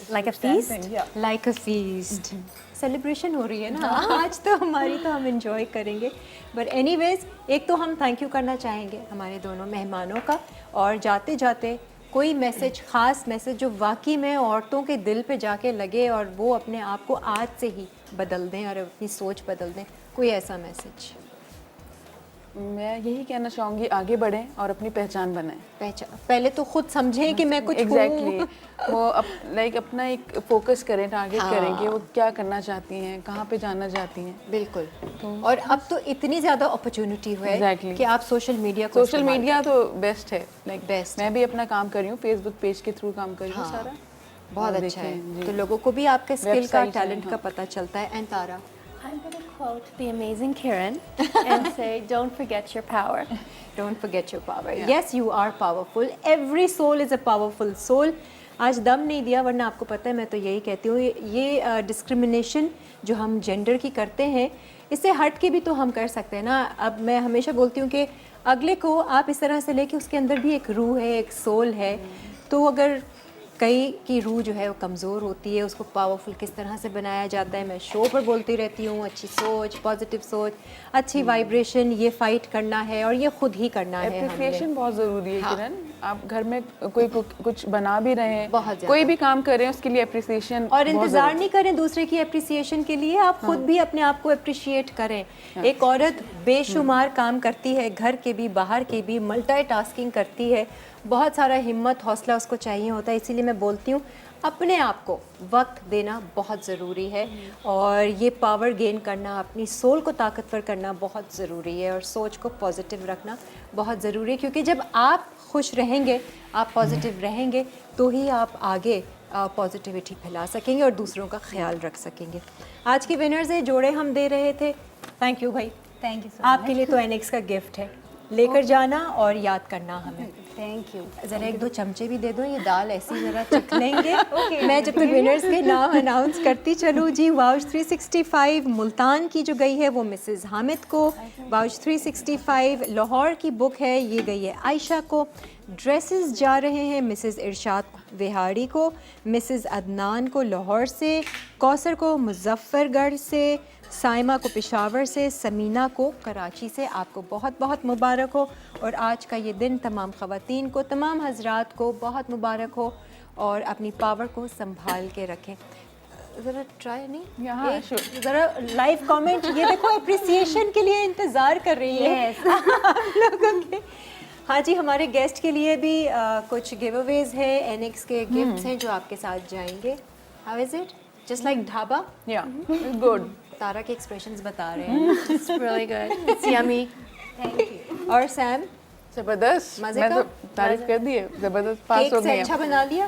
Like a feast? Like a feast. Celebration हो रही है ना आज तो हमारी, तो हम इंजॉय करेंगे। बट एनीवेज एक तो हम थैंक यू करना चाहेंगे हमारे दोनों मेहमानों का, और जाते जाते कोई मैसेज, ख़ास मैसेज जो वाकई में औरतों के दिल पे जाके लगे और वो अपने आप को आज से ही बदल दें और अपनी सोच बदल दें, कोई ऐसा मैसेज। मैं यही कहना चाहूँगी, आगे बढ़ें और अपनी पहचान बनाएं। पहचान, पहले तो खुद समझें कि मैं कुछ एग्जैक्टली हूँ। वो अपना एक फोकस करें, टारगेट करें कि वो क्या करना चाहती हैं, कहाँ पे जाना चाहती हैं। बिल्कुल। और अब तो इतनी ज़्यादा अपॉर्चुनिटी है Exactly. कि आप सोशल मीडिया को सोशल मीडिया तो बेस्ट है, लाइक Best मैं भी अपना काम कर रही हूँ, फेसबुक पेज के थ्रू काम कर रही हूँ सारा। बहुत और अच्छा देखें, है। जी। तो लोगों को भी आपके स्किल का, Websites हैं, टैलेंट का पता चलता है। And Tara, I'm going to quote the amazing Kiran and say, don't forget your power. Don't forget your power. Yes, you are powerful. Every soul is a powerful soul. आज दम नहीं दिया, वरना आपको पता है मैं तो यही कहती हूँ, ये डिस्क्रिमिनेशन जो हम जेंडर की करते हैं, इससे हट के भी तो हम कर सकते हैं ना। अब मैं हमेशा बोलती हूँ कि अगले को आप इस तरह से लेके, उसके अंदर भी एक रूह है, एक सोल है। तो अगर कई की रूह जो है वो कमज़ोर होती है, उसको पावरफुल किस तरह से बनाया जाता है। मैं शो पर बोलती रहती हूँ, अच्छी सोच, पॉजिटिव सोच, अच्छी वाइब्रेशन, ये फाइट करना है और ये खुद ही करना है हमने। एप्रिसिएशन बहुत ज़रूरी है किरण। आप घर में कोई कुछ बना भी रहे हैं, बहुत ज़्यादा। कोई भी काम कर रहे हैं, उसके लिए एप्रिसिएशन। और इंतज़ार नहीं करें दूसरे की अप्रिसिएशन के लिए, आप खुद भी अपने आप को अप्रिशिएट करें। एक औरत बेशुमार काम करती है, घर के भी बाहर के भी, मल्टीटास्किंग करती है, बहुत सारा हिम्मत हौसला उसको चाहिए होता है। इसीलिए मैं बोलती हूँ अपने आप को वक्त देना बहुत ज़रूरी है, और ये पावर गेन करना, अपनी सोल को ताकतवर करना बहुत ज़रूरी है, और सोच को पॉजिटिव रखना बहुत ज़रूरी है। क्योंकि जब आप खुश रहेंगे, आप पॉजिटिव रहेंगे, तो ही आप आगे पॉजिटिविटी फैला सकेंगे और दूसरों का ख्याल रख सकेंगे। आज के विनर्स है जोड़े हम दे रहे थे। थैंक यू भाई, थैंक यू सो आपके लिए तो एनेक्स का गिफ्ट है, लेकर जाना और याद करना हमें। Thank you. ज़रा एक दो चमचे भी दे दो, ये दाल ऐसी ज़रा चख लेंगे। मैं जब तक विनर्स के नाम अनाउंस करती चलूँ जी। वाउच 365 मुल्तान की जो गई है वो मिसेस हामिद को। वाउच 365 लाहौर की बुक है, ये गई है आयशा को। ड्रेसेस जा रहे हैं मिसेस इरशाद विहाड़ी को, मिसेस अदनान को लाहौर से, कौसर को मुजफ्फरगढ़ से, साइमा को पेशावर से, समीना को कराची से। आपको बहुत बहुत मुबारक हो, और आज का ये दिन तमाम ख़वातीन को, तमाम हजरात को बहुत मुबारक हो, और अपनी पावर को संभाल के रखें। ज़रा ट्राई नहीं यहाँ ज़रा लाइव कमेंट, ये देखो अप्रिसिएशन के लिए इंतज़ार कर रही है आप लोगों के। हाँ जी, हमारे गेस्ट के लिए भी कुछ गिव अवेज है, एनेक्स के गिफ्ट्स हैं जो आपके साथ जाएंगे। How is it? Just like dhaba? या गुड। तारा के एक्सप्रेशंस बता रहे हैं। It's really good. It's yummy. Thank you. और सैम, जबरदस्त। मज़े मैं का? तो तारीफ कर दी है, जबरदस्त। पास केक हो से गई अच्छा हैं। बना लिया।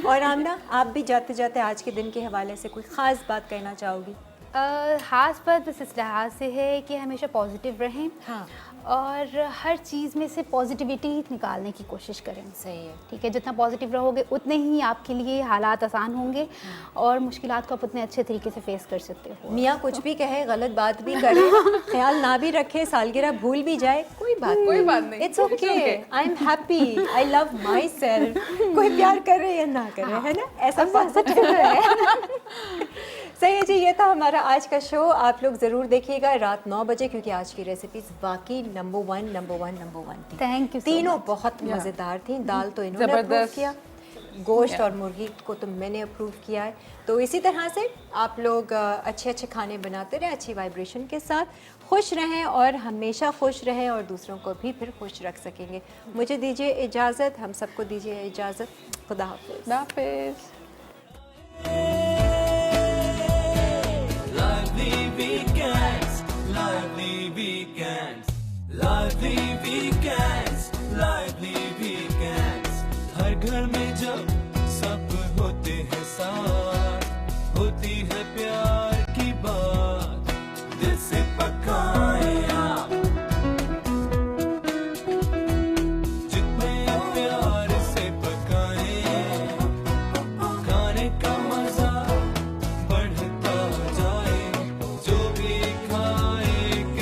और आमना, आप भी जाते जाते आज के दिन के हवाले से कोई ख़ास बात कहना चाहोगी? ख़ास बात बस इस लिहाज से है कि हमेशा पॉजिटिव रहें, हाँ, और हर चीज़ में से पॉजिटिविटी ही निकालने की कोशिश करें। सही है। ठीक है, जितना पॉजिटिव रहोगे उतने ही आपके लिए हालात आसान होंगे और मुश्किलात को आप उतने अच्छे तरीके से फेस कर सकते हो। मियाँ कुछ भी कहे, गलत बात भी करे, ख्याल ना भी रखे, सालगिरह भूल भी जाए, कोई बात नहीं। It's okay, I am happy, I love my self. कोई प्यार करे या ना करे, है ना, ऐसा पॉजिटिव है। सही है जी, ये था हमारा आज का शो। आप लोग ज़रूर देखिएगा रात 9 बजे, क्योंकि आज की रेसिपीज़ वाकई नंबर वन थी। Thank you. तीनों बहुत मज़ेदार थी। दाल तो इन्होंने अप्रूव किया, गोश्त और मुर्गी को तो मैंने अप्रूव किया है। तो इसी तरह से आप लोग अच्छे अच्छे खाने बनाते रहें, अच्छी वाइब्रेशन के साथ, खुश रहें और हमेशा खुश रहें, और दूसरों को भी फिर खुश रख सकेंगे। मुझे दीजिए इजाज़त, हम सबको दीजिए इजाज़त। खुदा हाफिज़। खुदा हाफिज़।